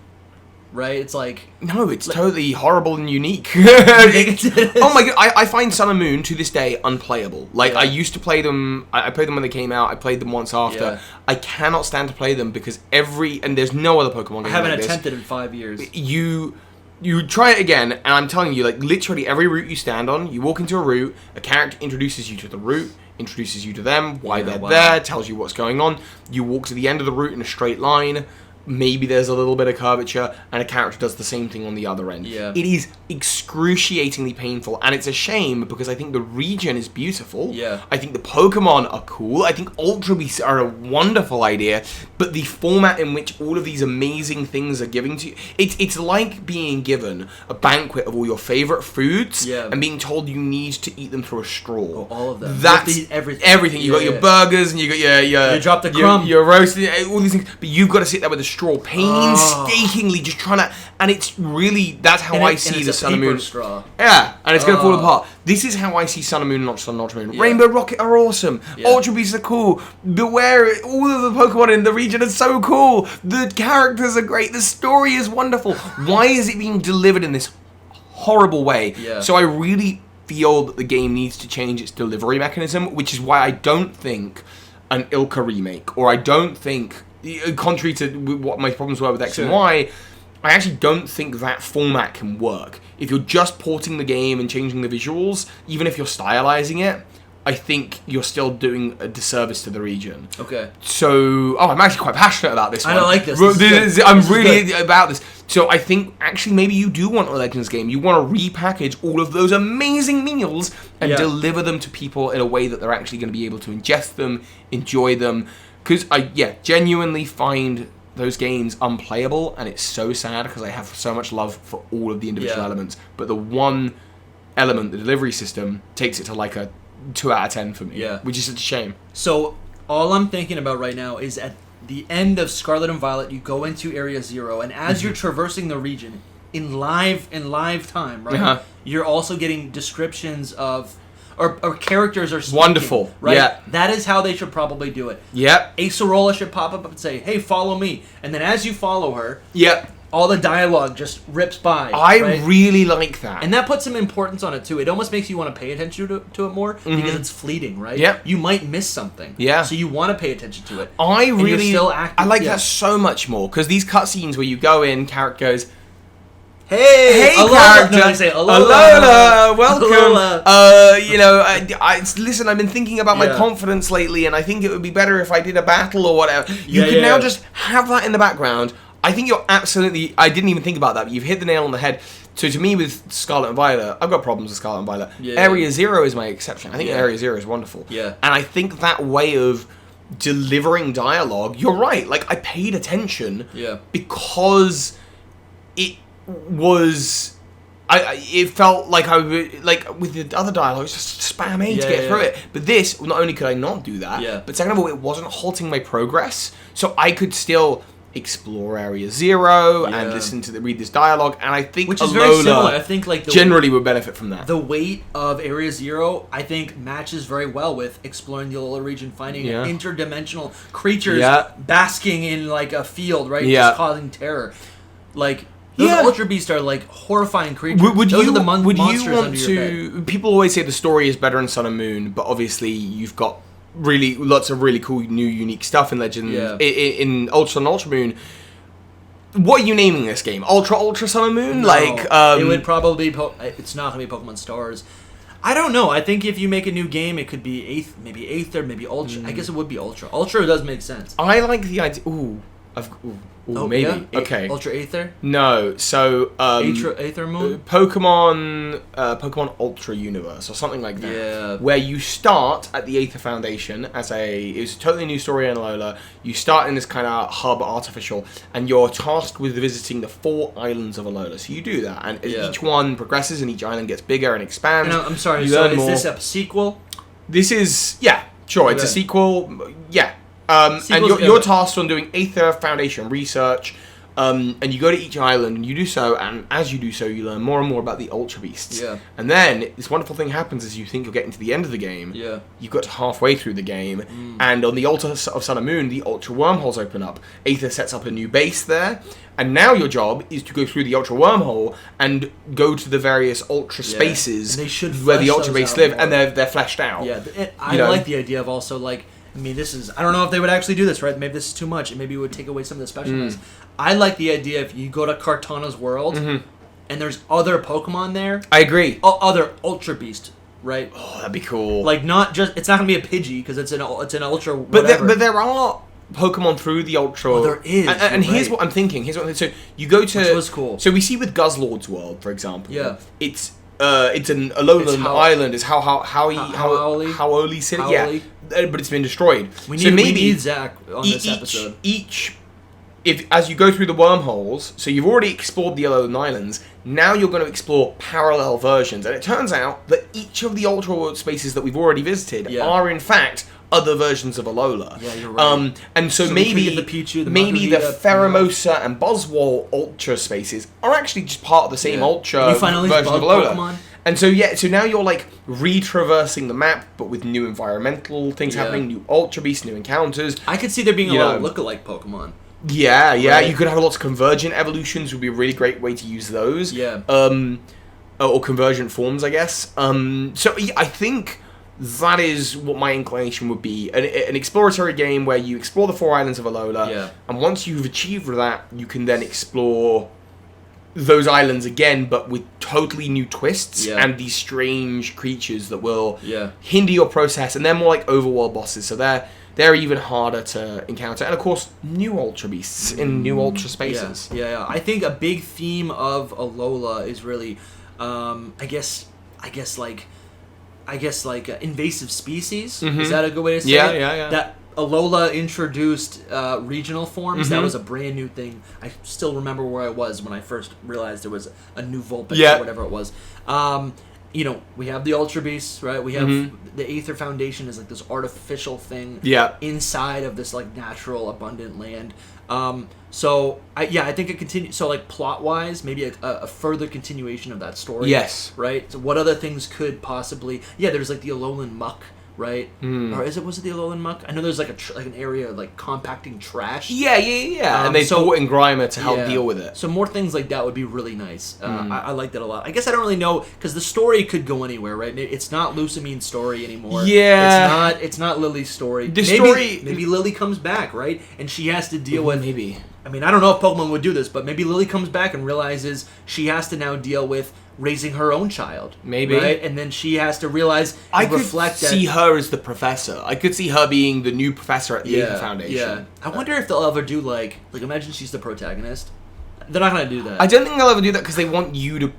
Right? It's no, it's totally horrible and unique. Oh my god, I find Sun and Moon to this day unplayable. I used to play them. I played them when they came out. I played them once after. Yeah. I cannot stand to play them because and there's no other Pokemon game. I haven't attempted in 5 years. You try it again, and I'm telling you, literally every route you stand on, you walk into a route, a character introduces you to the route, introduces you to them, why they're there, tells you what's going on. You walk to the end of the route in a straight line. maybe there's a little bit of curvature, and a character does the same thing on the other end. Yeah. It is excruciatingly painful, and it's a shame because I think the region is beautiful. Yeah. I think the Pokemon are cool. I think Ultra Beasts are a wonderful idea, but the format in which all of these amazing things are given to you, it's like being given a banquet of all your favorite foods and being told you need to eat them through a straw. Oh, all of them. That's everything. You got your burgers, and you got your you dropped the crumb. your roasted, all these things, but you've got to sit there with a straw, painstakingly just trying to, and it's really, that's how I see the Sun and Moon. Straw. Yeah, and it's going to fall apart. This is how I see Sun and Moon, not Sun and Ultra Moon. Rainbow Rocket are awesome. Ultra Beasts are cool. Beware, all of the Pokemon in the region are so cool. The characters are great. The story is wonderful. Why is it being delivered in this horrible way? Yeah. So I really feel that the game needs to change its delivery mechanism, which is why I don't think an Ilka remake, or I don't think, contrary to what my problems were with X and Y, I actually don't think that format can work. If you're just porting the game and changing the visuals, even if you're stylizing it, I think you're still doing a disservice to the region. Okay. So, I'm actually quite passionate about this one. I don't like this. I'm really about this. So I think, actually, maybe you do want a Legends game. You want to repackage all of those amazing meals and deliver them to people in a way that they're actually going to be able to ingest them, enjoy them. Because I genuinely find those games unplayable, and it's so sad because I have so much love for all of the individual elements. But the one element, the delivery system, takes it to like a 2 out of 10 for me. Yeah. Which is such a shame. So all I'm thinking about right now is at the end of Scarlet and Violet, you go into Area Zero, and as you're traversing the region in live time, right? You're also getting descriptions of or characters are speaking, wonderful, right? Yeah. That is how they should probably do it. Yep. Acerola should pop up and say, "Hey, follow me," and then as you follow her, yep, all the dialogue just rips by. I really like that, and that puts some importance on it too. It almost makes you want to pay attention to it more because it's fleeting, right? Yeah, you might miss something. Yeah, so you want to pay attention to it. I really, you're still active. I like that so much more because these cutscenes where you go in, character goes, Hey, Alola. Character. No, say Alola, welcome. Alola. Listen, I've been thinking about my confidence lately, and I think it would be better if I did a battle or whatever. You can now just have that in the background. I think you're absolutely. I didn't even think about that, but you've hit the nail on the head. So to me, with Scarlet and Violet, I've got problems with Scarlet and Violet. Area Zero is my exception. I think Area Zero is wonderful. Yeah. And I think that way of delivering dialogue, you're right. Like, I paid attention. Yeah. Because it was, it felt like like with the other dialogue, it's just spam A to get through it. But this, not only could I not do that, but second of all, it wasn't halting my progress, so I could still explore Area Zero and listen to read this dialogue, and I think which is Alola very similar. I think like generally would benefit from that. The weight of Area Zero, I think, matches very well with exploring the Alola region, finding interdimensional creatures basking in like a field, right? Just causing terror, like. Those Ultra Beasts are like horrifying creatures. Those are the monsters under your bed. People always say the story is better in Sun and Moon, but obviously you've got lots of really cool, new, unique stuff in Legend. In Ultra and Ultra Moon. What are you naming this game? Ultra Sun and Moon? No, like, it would probably be. It's not gonna be Pokemon Stars. I don't know. I think if you make a new game, it could be maybe Aether, maybe Ultra. I guess it would be Ultra. Ultra does make sense. I like the idea. Maybe. Yeah? Okay. Ultra Aether? No. So Aether Moon? Pokemon Ultra Universe or something like that. Yeah. Where you start at the Aether Foundation it's a totally new story in Alola. You start in this kind of hub artificial, and you're tasked with visiting the 4 islands of Alola. So you do that, and each one progresses, and each island gets bigger and expands. And I'm sorry. So is this a sequel? This is it's a sequel. Yeah. And you're tasked on doing Aether Foundation research, and you go to each island and you do so, and as you do so, you learn more and more about the Ultra Beasts. Yeah. And then this wonderful thing happens as you think you're getting to the end of the game. Yeah. You got to halfway through the game, and on the altar of Sun and Moon, the Ultra Wormholes open up. Aether sets up a new base there, and now your job is to go through the Ultra Wormhole and go to the various Ultra spaces where the Ultra Beasts live, and they're fleshed out. Yeah. I like the idea of also like. I mean, I don't know if they would actually do this, right? Maybe this is too much, and maybe it would take away some of the specialness. I like the idea if you go to Kartana's world, and there's other Pokemon there. I agree. Other Ultra Beast, right? Oh, that'd be cool. Like, not just... It's not going to be a Pidgey, because it's an Ultra whatever. But there are Pokemon through the Ultra. Oh, there is, And you're here's right. what I'm thinking. So you go to. Which was cool. So we see with Guzzlord's World, for example. Yeah. It's an Alolan island. It's Howoli City. Howoli. Yeah. But it's been destroyed. We so maybe need Zach on this episode. If as you go through the wormholes, so you've already explored the Alolan Islands, now you're going to explore parallel versions. And it turns out that each of the Ultra World spaces that we've already visited are in fact other versions of Alola. Yeah, you're right. And so we maybe could get the Pichu, the maybe the Margarita, Pheromosa and Buzzwole Ultra spaces are actually just part of the same Ultra you find all these version of bug Alola. Pokemon? And so so now you're like retraversing the map, but with new environmental things happening, new Ultra Beasts, new encounters. I could see there being a lot of lookalike Pokemon. Yeah, Right. you could have lots of convergent evolutions. Would be a really great way to use those. Yeah. Or convergent forms, I guess. So I think that is what my inclination would be: an exploratory game where you explore the 4 islands of Alola. Yeah. And once you've achieved that, you can then explore those islands again, but with totally new twists and these strange creatures that will hinder your process. And they're more like overworld bosses, so they're even harder to encounter. And of course, new Ultra Beasts in new Ultra spaces. Yeah. I think a big theme of Alola is really, I guess like invasive species. Is that a good way to say it? Yeah. That Alola introduced regional forms. That was a brand new thing. I still remember where I was when I first realized there was a new Vulpix or whatever it was. We have the Ultra Beasts, right? We have the Aether Foundation is like this artificial thing inside of this like natural, abundant land. So I think it continues. So like plot wise, maybe a further continuation of that story. Yes. Right. So what other things could possibly? Yeah, there's like the Alolan Muck. Right? Or was it the Alolan Muck? I know there's like an area like compacting trash. Yeah. And they brought in Grimer to help deal with it. So more things like that would be really nice. I like that a lot. I guess I don't really know because the story could go anywhere, right? It's not Lucamine's story anymore. Yeah. It's not Lily's story. Maybe Lily comes back, right? And she has to deal with. Maybe. I mean, I don't know if Pokemon would do this, but maybe Lily comes back and realizes she has to now deal with raising her own child. Maybe. Right? And then she has to realize and reflect that. I could see her as the professor. I could see her being the new professor at the Aether Foundation. Yeah. I wonder if they'll ever do like imagine she's the protagonist. They're not going to do that. I don't think they'll ever do that because they want you to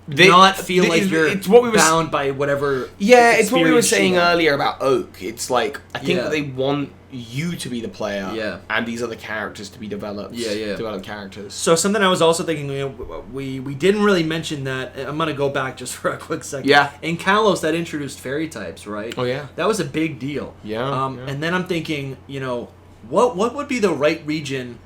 not feel like you're it's what we bound by whatever. Yeah, it's what we were saying earlier about Oak. It's like I think that they want you to be the player, and these other characters to be developed. Developed characters. So something I was also thinking, we didn't really mention that. I'm gonna go back just for a quick second. Yeah. In Kalos, that introduced fairy types, right? Oh yeah. That was a big deal. Yeah. And then I'm thinking, what would be the right region?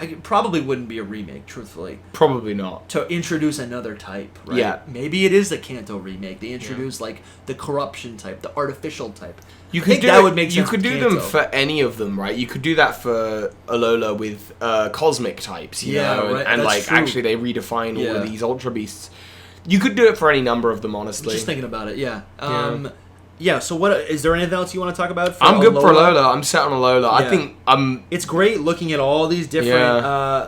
It probably wouldn't be a remake, truthfully. Probably not. To introduce another type, right? Yeah. Maybe it is the Kanto remake. They introduce like the corruption type, the artificial type. You could do that would make sense. You could do Kanto. them for any of them, right? You could do that for Alola with cosmic types, you know, right. and like true. actually they redefine all of these Ultra Beasts. You could do it for any number of them, honestly. Just thinking about it, yeah. So what is there anything else you want to talk about? I'm good for Alola. I'm set on Alola. I think it's great looking at all these different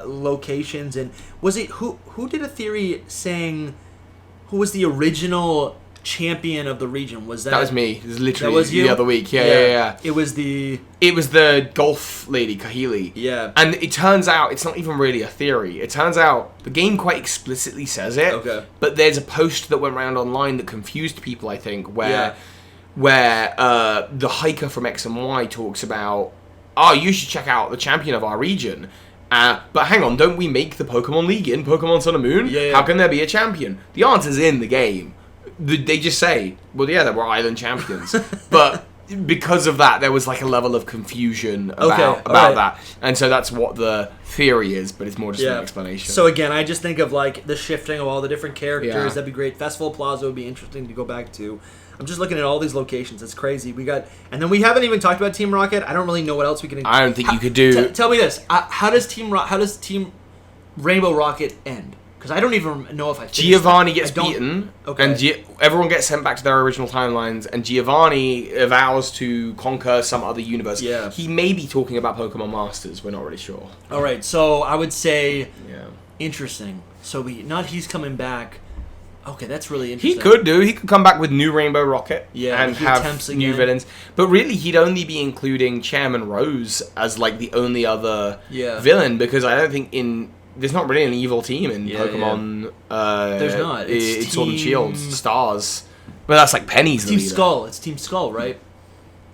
locations. And was it who did a theory saying who was the original champion of the region? Was that was me? It was literally that was you? The other week. Yeah. It was the golf lady, Kahili. Yeah. And it turns out it's not even really a theory. It turns out the game quite explicitly says it. Okay. But there's a post that went around online that confused people, I think, where the hiker from X and Y talks about, you should check out the champion of our region. But hang on, don't we make the Pokemon League in Pokemon Sun and Moon? Yeah. How can there be a champion? The answer's in the game. They just say, well, yeah, there were island champions. But because of that, there was like a level of confusion about that. And so that's what the theory is, but it's more just an explanation. So again, I just think of like the shifting of all the different characters. Yeah. That'd be great. Festival Plaza would be interesting to go back to. I'm just looking at all these locations. It's crazy. And then we haven't even talked about Team Rocket. I don't really know what else we can. I don't think you could do. Tell me this: how does Team Rainbow Rocket end? Because I don't even know if I. Giovanni gets beaten, okay. and everyone gets sent back to their original timelines, and Giovanni vows to conquer some other universe. Yeah. He may be talking about Pokemon Masters. We're not really sure. All right, so I would say, interesting. So he's coming back. Okay, that's really He interesting. could do. He could come back with new Rainbow Rocket and he have attempts new again. villains. But really, he'd only be including Chairman Rose as like the only other villain, because I don't think there's not really an evil team in Pokemon. There's not. It's Sword and Shield, Stars. But that's like Penny's Team the leader. Skull. It's Team Skull, right?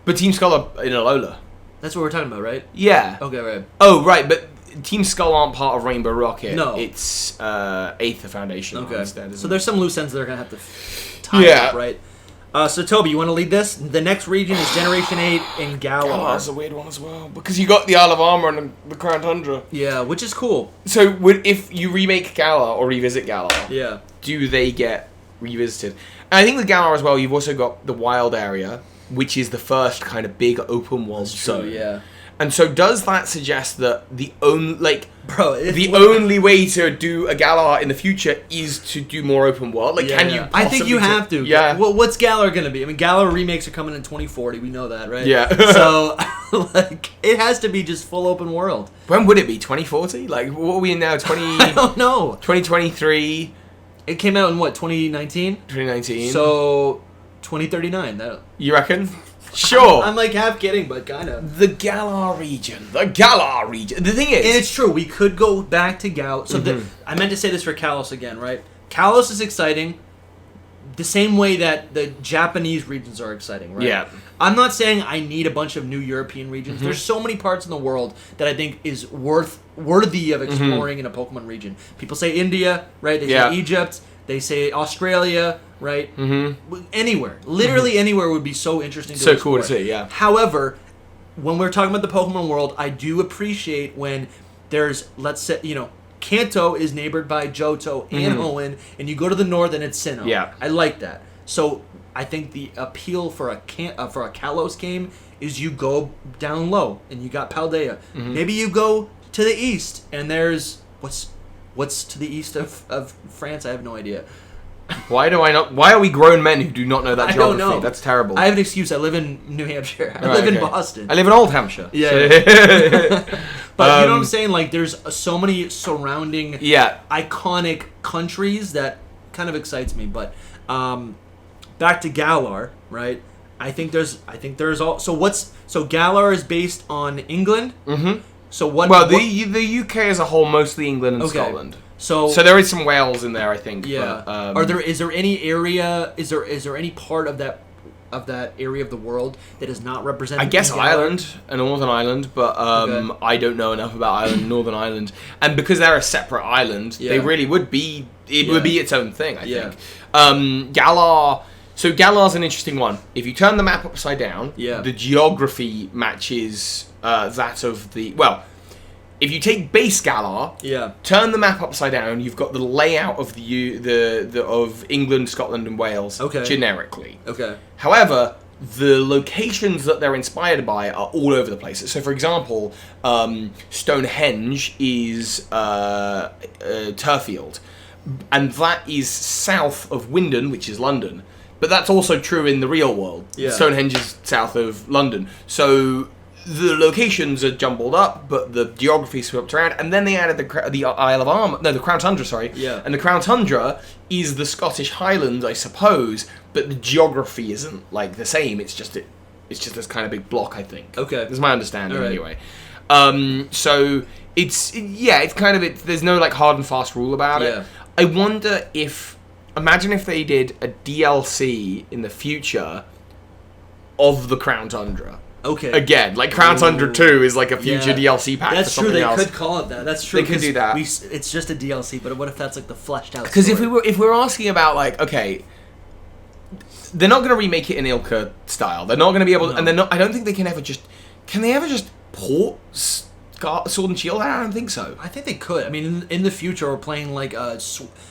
But Team Skull are in Alola. That's what we're talking about, right? Yeah. Okay, right. Oh, right, but Team Skull aren't part of Rainbow Rocket. No. It's Aether Foundation instead. So there's some loose ends that are going to have to tie up, right? So, Toby, you want to lead this? The next region is Generation 8 in Galar. Oh, that's a weird one as well. Because you got the Isle of Armor and the Crown Tundra. Yeah, which is cool. So, if you remake Galar or revisit Galar, do they get revisited? And I think with Galar as well, you've also got the Wild Area, which is the first kind of big open world zone. Yeah. And so does that suggest that the only way to do a Galar in the future is to do more open world? Like, can you? I think you have to. Yeah. Well, what's Galar gonna be? I mean, Galar remakes are coming in 2040. We know that, right? Yeah. So, like, it has to be just full open world. When would it be? 2040? Like, what are we in now? I don't know. 2023. It came out in what? 2019. 2019. So, 2039. That. You reckon? Sure. I'm like half kidding, but kind of. The Galar region. The Galar region. The thing is... And it's true. We could go back to Galar. So I meant to say this for Kalos again, right? Kalos is exciting the same way that the Japanese regions are exciting, right? Yeah. I'm not saying I need a bunch of new European regions. There's so many parts in the world that I think is worthy of exploring in a Pokemon region. People say India, right? They say Egypt. They say Australia, right? Anywhere. Literally anywhere would be so interesting to explore. Cool to see, yeah. However, when we're talking about the Pokemon world, I do appreciate when there's, let's say, Kanto is neighbored by Johto and Hoenn, and you go to the north and it's Sinnoh. Yeah. I like that. So I think the appeal for a Kalos game is you go down low and you got Paldea. Maybe you go to the east and there's what's to the east of France? I have no idea. Why are we grown men who do not know that geography? I don't know. That's terrible. I have an excuse. I live in New Hampshire. I live in Boston. I live in Old Hampshire. Yeah. But you know what I'm saying? Like, there's so many surrounding iconic countries that kind of excites me. But back to Galar, right? I think there's all. So Galar is based on England. So the UK as a whole, mostly England and Scotland. So there is some Wales in there, I think. Yeah. But, Is there any area? Is there any part of that area of the world that is not represented? I guess in Galar? Ireland, a Northern Ireland, but I don't know enough about Ireland, Northern Ireland, and because they're a separate island, they really would be. It would be its own thing, I think. Galar. So Galar's an interesting one. If you turn the map upside down, the geography matches that of the if you take base Galar, turn the map upside down, you've got the layout of of England, Scotland, and Wales generically. Okay. However, the locations that they're inspired by are all over the place. So, for example, Stonehenge is Turfield, and that is south of Windon, which is London. But that's also true in the real world. Yeah. Stonehenge is south of London. So the locations are jumbled up, but the geography swapped around. And then they added the Isle of Armor. No, the Crown Tundra, sorry. Yeah. And the Crown Tundra is the Scottish Highlands, I suppose, but the geography isn't like the same. It's just this kind of big block, I think. Okay. That's my understanding anyway. So it's kind of there's no like hard and fast rule about it. I wonder imagine if they did a DLC in the future of the Crown Tundra. Okay. Again, like Crown Tundra 2 is like a future DLC pack. That's for true. They Could call it that. That's true. They could do that. It's just a DLC, but what if that's like the fleshed out? Because if we're asking about like, okay, they're not going to remake it in Ilka style. They're not going to be able to, and they're not. I don't think they can ever just. Can they ever just port Sword and Shield? I don't think so. I think they could. I mean, in the future, we're playing like a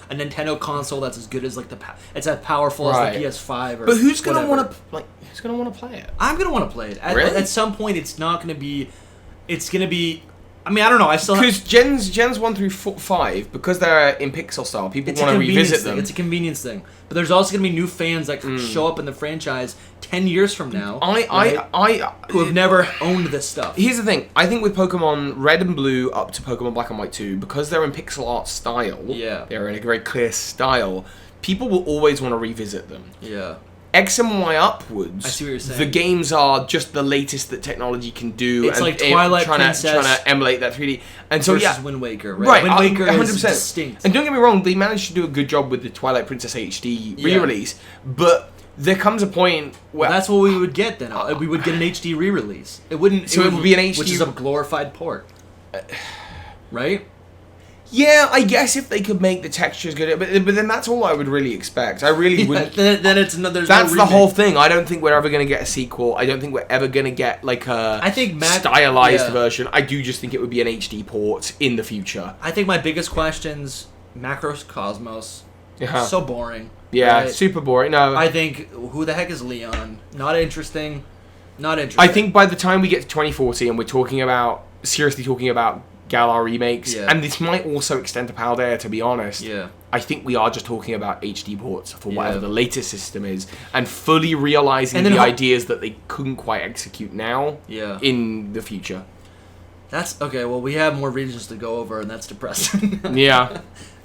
Nintendo console that's as good as like it's as powerful as the PS5. But who's gonna want to Who's gonna want to play it? I'm gonna want to play it. At some point, it's not gonna be. It's gonna be. I mean, I don't know. I still because gens 1 through 5 because they're in pixel style. People want to revisit them. It's a convenience thing. But there's also gonna be new fans that show up in the franchise 10 years from now. Who have never owned this stuff. Here's the thing. I think with Pokemon Red and Blue up to Pokemon Black and White 2, because they're in pixel art style, they're in a very clear style, people will always want to revisit them. Yeah. X and Y upwards, I see what you're saying. the games are just the latest that technology can do. It's and like Twilight Princess trying to emulate that 3D. And so, versus Wind Waker, right? Right, Wind Waker 100%. is distinct. And don't get me wrong, they managed to do a good job with the Twilight Princess HD re-release, but there comes a point where... Well, that's what we would get then. We would get an HD re-release. It wouldn't... So it would be an HD... Which is a glorified port. Right? Yeah, I guess if they could make the textures good, but then that's all I would really expect. I really wouldn't... Then it's no, there's That's no the remake. whole thing. I don't think we're ever going to get a sequel. I don't think we're ever going to get like a stylized version. I do just think it would be an HD port in the future. I think my biggest questions, Macros Cosmos, Yeah. so boring. Yeah, right? super boring. No, I think, who the heck is Leon? Not interesting. Not interesting. I think by the time we get to 2040 and we're seriously talking about Galar remakes, and this might also extend to Paldea, to be honest. Yeah. I think we are just talking about HD ports for whatever the latest system is, and fully realizing the ideas that they couldn't quite execute now in the future. That's okay. Well, we have more regions to go over, and that's depressing. Yeah.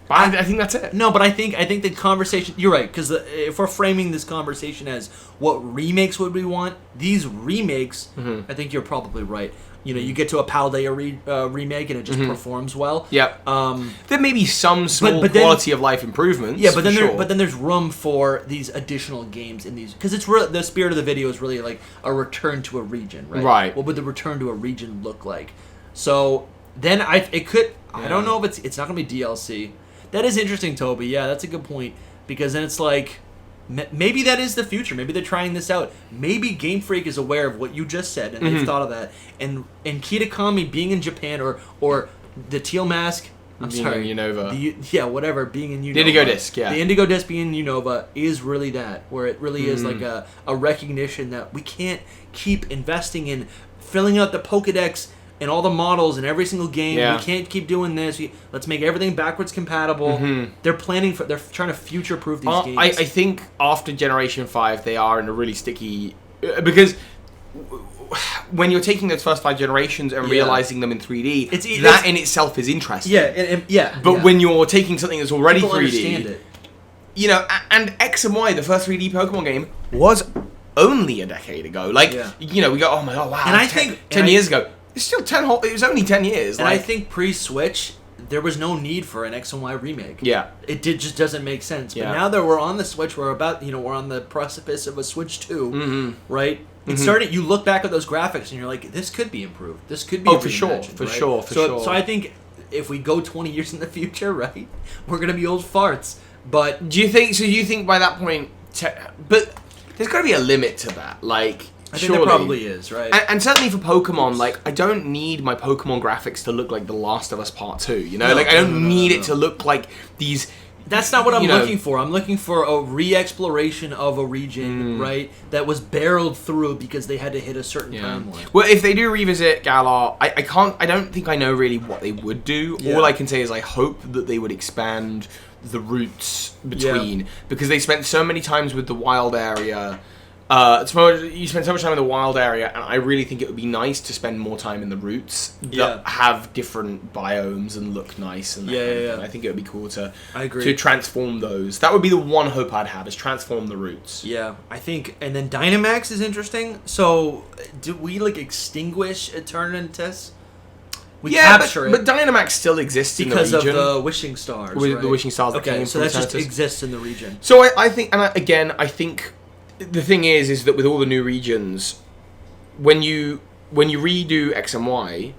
But I think that's it. No, but I think the conversation... You're right, because if we're framing this conversation as what remakes would we want, these remakes, I think you're probably right. You know, you get to a Paldea remake and it just performs well. Yep. There may be some small quality of life improvements. Yeah, but then there's room for these additional games in these, because it's the spirit of the video is really like a return to a region, right? Right. What would the return to a region look like? So then I don't know if it's not gonna be DLC. That is interesting, Toby. Yeah, that's a good point, because then it's like, maybe that is the future. Maybe they're trying this out. Maybe Game Freak is aware of what you just said, and they've thought of that. And Kitakami being in Japan, or the Teal Mask, In Unova. whatever, being in Unova. The Indigo Disc, yeah. The Indigo Disc being in Unova is really that, where it really is like a recognition that we can't keep investing in filling out the Pokedex and all the models in every single game. Yeah. We can't keep doing this. Let's make everything backwards compatible. They're trying to future-proof these games. I think after Generation 5, they are in a really sticky... Because when you're taking those first 5 generations and realizing them in 3D, that in itself is interesting. Yeah. But when you're taking something that's already People 3D... understand it. You know, and X and Y, the first 3D Pokemon game, was only a decade ago. You know, we go, oh my god, wow, and I think 10 years ago. It's still it was only 10 years. And I think pre-Switch, there was no need for an X and Y remake. Yeah. It just doesn't make sense. But now that we're on the Switch, we're on the precipice of a Switch 2, right? It started, you look back at those graphics and you're like, this could be improved. This could be reimagined, for sure. So I think if we go 20 years in the future, right, we're going to be old farts. But do you think by that point, but there's got to be a limit to that, like... I think there probably is, right? And certainly for Pokemon, like, I don't need my Pokemon graphics to look like The Last of Us Part 2, you know? I don't need it to look like these... That's not what I'm looking for. I'm looking for a re-exploration of a region, right, that was barreled through because they had to hit a certain timeline. Well, if they do revisit Galar, I don't think I know really what they would do. Yeah. All I can say is I hope that they would expand the routes between, because they spent so many times with the wild area... you spend so much time in the wild area, and I really think it would be nice to spend more time in the routes that have different biomes and look nice. And I think it would be cool to transform those. That would be the one hope I'd have, is transform the routes. Yeah, I think, and then Dynamax is interesting. So, do we extinguish Eternatus? We capture it, but Dynamax still exists in the region because of the wishing stars. Right? The wishing stars. Okay, so that just exists in the region. So I think, I think. The thing is that with all the new regions, when you redo X and Y,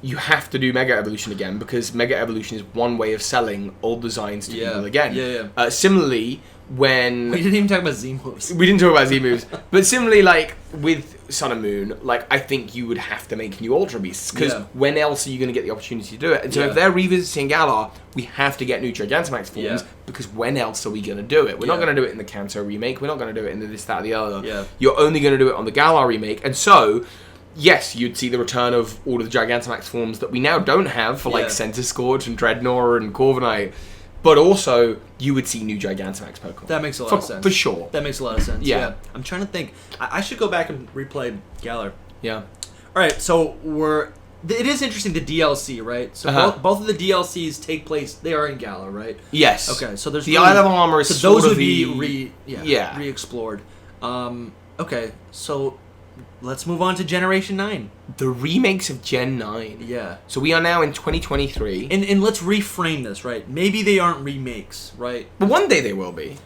you have to do Mega Evolution again, because Mega Evolution is one way of selling old designs to people again. Similarly, when... We didn't even talk about Z-moves. We didn't talk about Z-moves. But similarly, with Sun and Moon, I think you would have to make new Ultra Beasts, because when else are you going to get the opportunity to do it? And so if they're revisiting Galar, we have to get new Gigantamax forms, because when else are we going to do it? We're not going to do it in the Kanto remake, we're not going to do it in the this, that, or the other. Yeah. You're only going to do it on the Galar remake, and so... Yes, you'd see the return of all of the Gigantamax forms that we now don't have for Center Scourge and Dreadnought and Corviknight, but also you would see new Gigantamax Pokemon. That makes a lot of sense. For sure. That makes a lot of sense. Yeah. I'm trying to think. I should go back and replay Galar. Yeah. All right, so it is interesting, the DLC, right? So both of the DLCs take place, they are in Galar, right? Yes. Okay, so there's the Isle of Armor is so sort those of would the... be re-explored. Okay, so let's move on to Generation 9. The remakes of Gen 9. Yeah. So we are now in 2023. And let's reframe this, right? Maybe they aren't remakes, right? But one day they will be.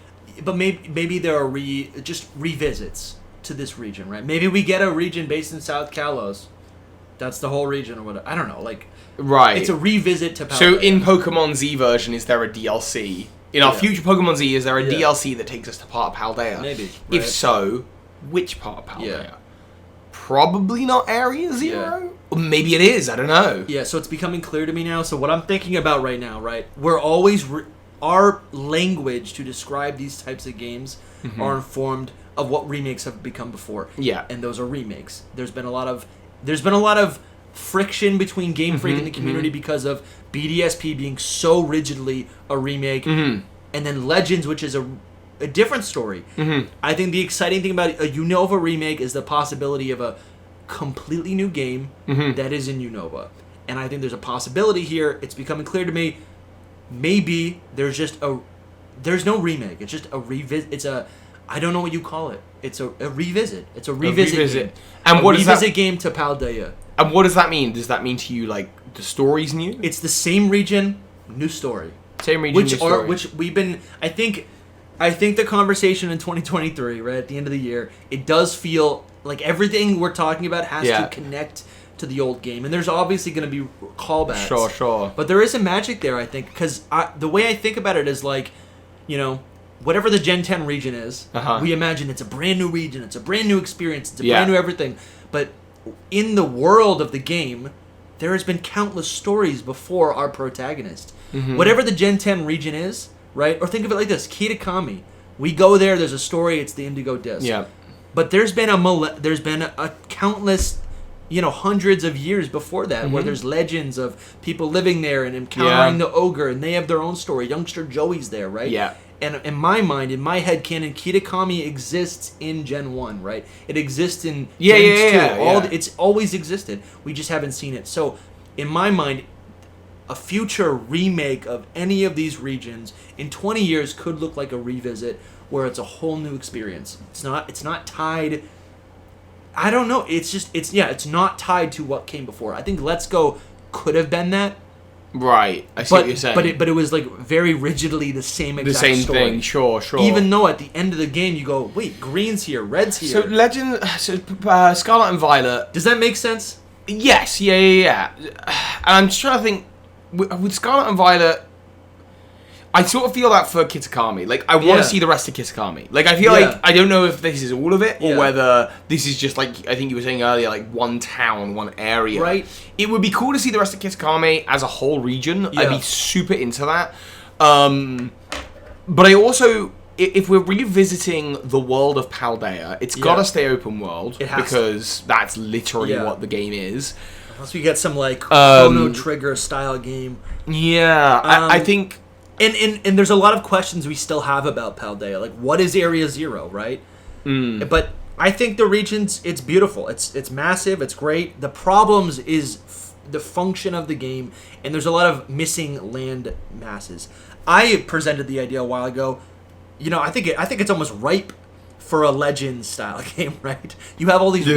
But maybe there are just revisits to this region, right? Maybe we get a region based in South Kalos. That's the whole region or whatever. I don't know. Like, right. It's a revisit to Paldea. So in Pokemon Z version, is there a DLC? In our future Pokemon Z, is there a DLC that takes us to part of Paldea? Maybe. Right? If so, which part of Paldea? Yeah. Probably not Area Zero? Or maybe it is, I don't know. Yeah, so it's becoming clear to me now. So what I'm thinking about right now, right? We're always... our language to describe these types of games are informed of what remakes have become before. Yeah. And those are remakes. There's been a lot of friction between Game Freak and the community because of BDSP being so rigidly a remake, and then Legends, which is a different story. I think the exciting thing about a Unova remake is the possibility of a completely new game that is in Unova. And I think there's a possibility here. It's becoming clear to me. Maybe there's no remake. It's just a revisit. I don't know what you call it. It's a revisit. It's a revisit game. And what is that? Revisit game to Paldea. And what does that mean? Does that mean to you, like, the story's new? It's the same region, new story. Same region, new story. Which we've been... I think the conversation in 2023, right, at the end of the year, it does feel like everything we're talking about has to connect to the old game. And there's obviously going to be callbacks. Sure. But there is a magic there, I think, because the way I think about it is like, you know, whatever the Gen 10 region is, we imagine it's a brand new region, it's a brand new experience, it's a brand new everything. But in the world of the game, there has been countless stories before our protagonist. Whatever the Gen 10 region is, right? Or think of it like this, Kitakami. We go there, there's a story, it's the Indigo Disc. Yeah. But there's been a countless, you know, hundreds of years before that, where there's legends of people living there and encountering the ogre, and they have their own story. Youngster Joey's there, right? Yeah. And in my mind, in my head canon, Kitakami exists in Gen 1, right? It exists in Gen 2. It's always existed. We just haven't seen it. So, in my mind, a future remake of any of these regions in 20 years could look like a revisit where it's a whole new experience. It's not tied... I don't know. It's not tied to what came before. I think Let's Go could have been that. Right. I see what you're saying. But it was like very rigidly the same exact story. The same thing. Sure. Even though at the end of the game you go, wait, green's here, red's here. So Scarlet and Violet. Does that make sense? Yes. Yeah. And I'm just trying to think with Scarlet and Violet. I sort of feel that for Kitakami. Like, I want to see the rest of Kitakami. Like, I feel like, I don't know if this is all of it, or whether this is just, like, I think you were saying earlier, like, one town, one area. Right. It would be cool to see the rest of Kitakami as a whole region. I'd be super into that. But I also, if we're revisiting the world of Paldea, it's got to stay open world, because that's literally what the game is. Unless we get some, like, Chrono Trigger style game. Yeah, I think... And there's a lot of questions we still have about Paldea. Like, what is Area Zero, right? But I think the region's, it's beautiful. It's massive. It's great. The problems is the function of the game, and there's a lot of missing land masses. I presented the idea a while ago. You know, I think it's almost ripe for a Legends style game, right? You have all these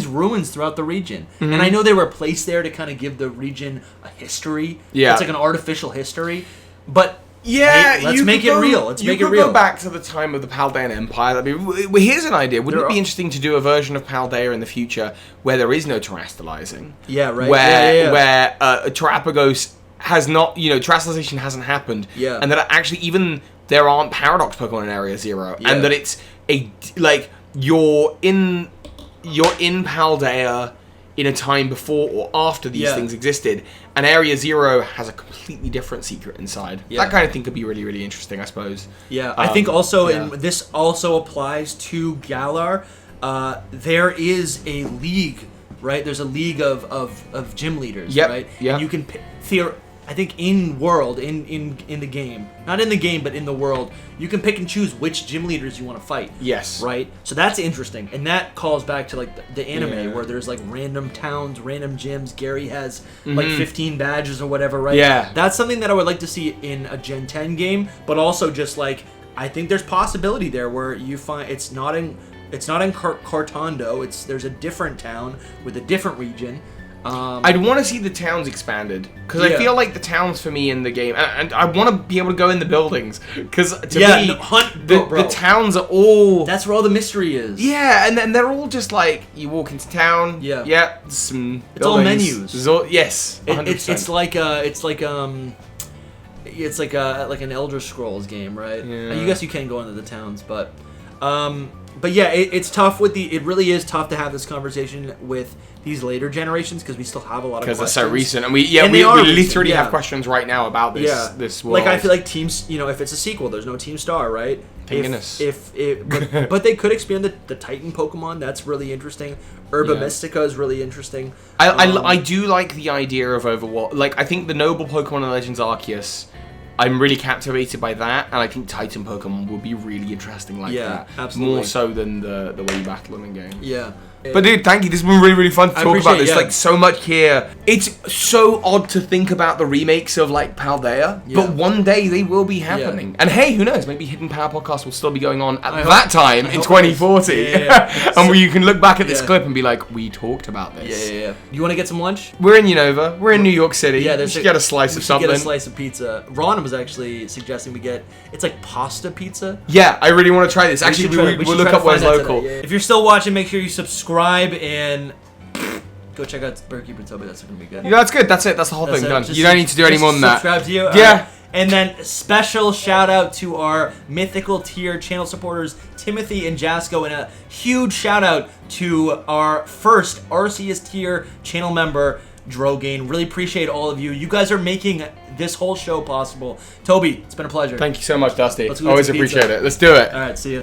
ruins throughout the region, and I know they were placed there to kind of give the region a history. Yeah, it's like an artificial history. But let's make it real. Let's make it real. You could go back to the time of the Paldean Empire. Here's an idea. Wouldn't it be interesting to do a version of Paldea in the future where there is no terastallizing? Yeah, right. Where Terapagos has not, terastallization hasn't happened. Yeah. And that actually even there aren't Paradox Pokemon in Area Zero. Yeah. And that it's you're in Paldea in a time before or after these things existed, and Area Zero has a completely different secret inside. Yeah. That kind of thing could be really, really interesting, I suppose. Yeah, I think also, and this also applies to Galar, there is a league, right? There's a league of gym leaders, right? Yeah. And you can I think in world, in the game, not in the game, but in the world, you can pick and choose which gym leaders you want to fight. Yes. Right? So that's interesting. And that calls back to like the anime Yeah. where there's like random towns, random gyms. Gary has like 15 badges or whatever, right? Yeah. That's something that I would like to see in a Gen 10 game, but also just like, I think there's possibility there where you find it's not in Cortando. There's a different town with a different region. I'd want to see the towns expanded because I Yeah. feel like the towns for me in the game, and I want to be able to go in the buildings because to Yeah, me, no, the towns are all That's where all the mystery is. yeah, and then they're all just like you walk into town, Yeah. some It's all buildings. menus. There's all, yes, 100%. It's like an Elder Scrolls game, right? Yeah. I guess you can go into the towns, but yeah, it's tough it really is tough to have this conversation with these later generations because we still have a lot of because questions. they're so recent, and And we they are literally recent, yeah. have questions right now about this world. Like I feel like teams, if it's a sequel, there's no Team Star, right? Thank goodness. But they could expand the Titan Pokemon. That's really interesting. Herba Yeah. Mystica is really interesting. I do like the idea of Overwatch. Like I think the noble Pokemon in Legends Arceus, I'm really captivated by that, and I think Titan Pokemon will be really interesting like Yeah, that. absolutely. More so than the way you battle them in game. Yeah. But dude, thank you. This has been really, really fun to I talk about appreciate it, this. yeah. Like so much here. It's so odd to think about the remakes of like Paldea, Yeah. but one day they will be happening. And hey, who knows? Maybe Hidden Power Podcast will still be going on at that time in hope 2040, it is. Yeah. and you can look back at this Yeah. clip and be like, we talked about this. Yeah. You want to get some lunch? We're in Unova. We're in New York City. Yeah, we should get a slice we of should something. Get a slice of pizza. Ron was actually suggesting we get. It's like pasta pizza. Yeah, I really want to try this. Actually, we'll should look try up to where's find that local. today. Yeah. If you're still watching, make sure you subscribe and go check out Bird Keeper Toby. That's gonna be good. Yeah, that's good. That's it. That's the whole That's thing it. done. Just You don't need to do any just more than that. Subscribe to you. Yeah. Alright. And then special shout out to our mythical tier channel supporters Timothy and Jasco, and a huge shout out to our first Arceus tier channel member Drogain. Really appreciate all of you. You guys are making this whole show possible. Toby, it's been a pleasure. Thank you so much, Dusty. Let's go get Always some pizza. appreciate it. Let's do it. All right, see you.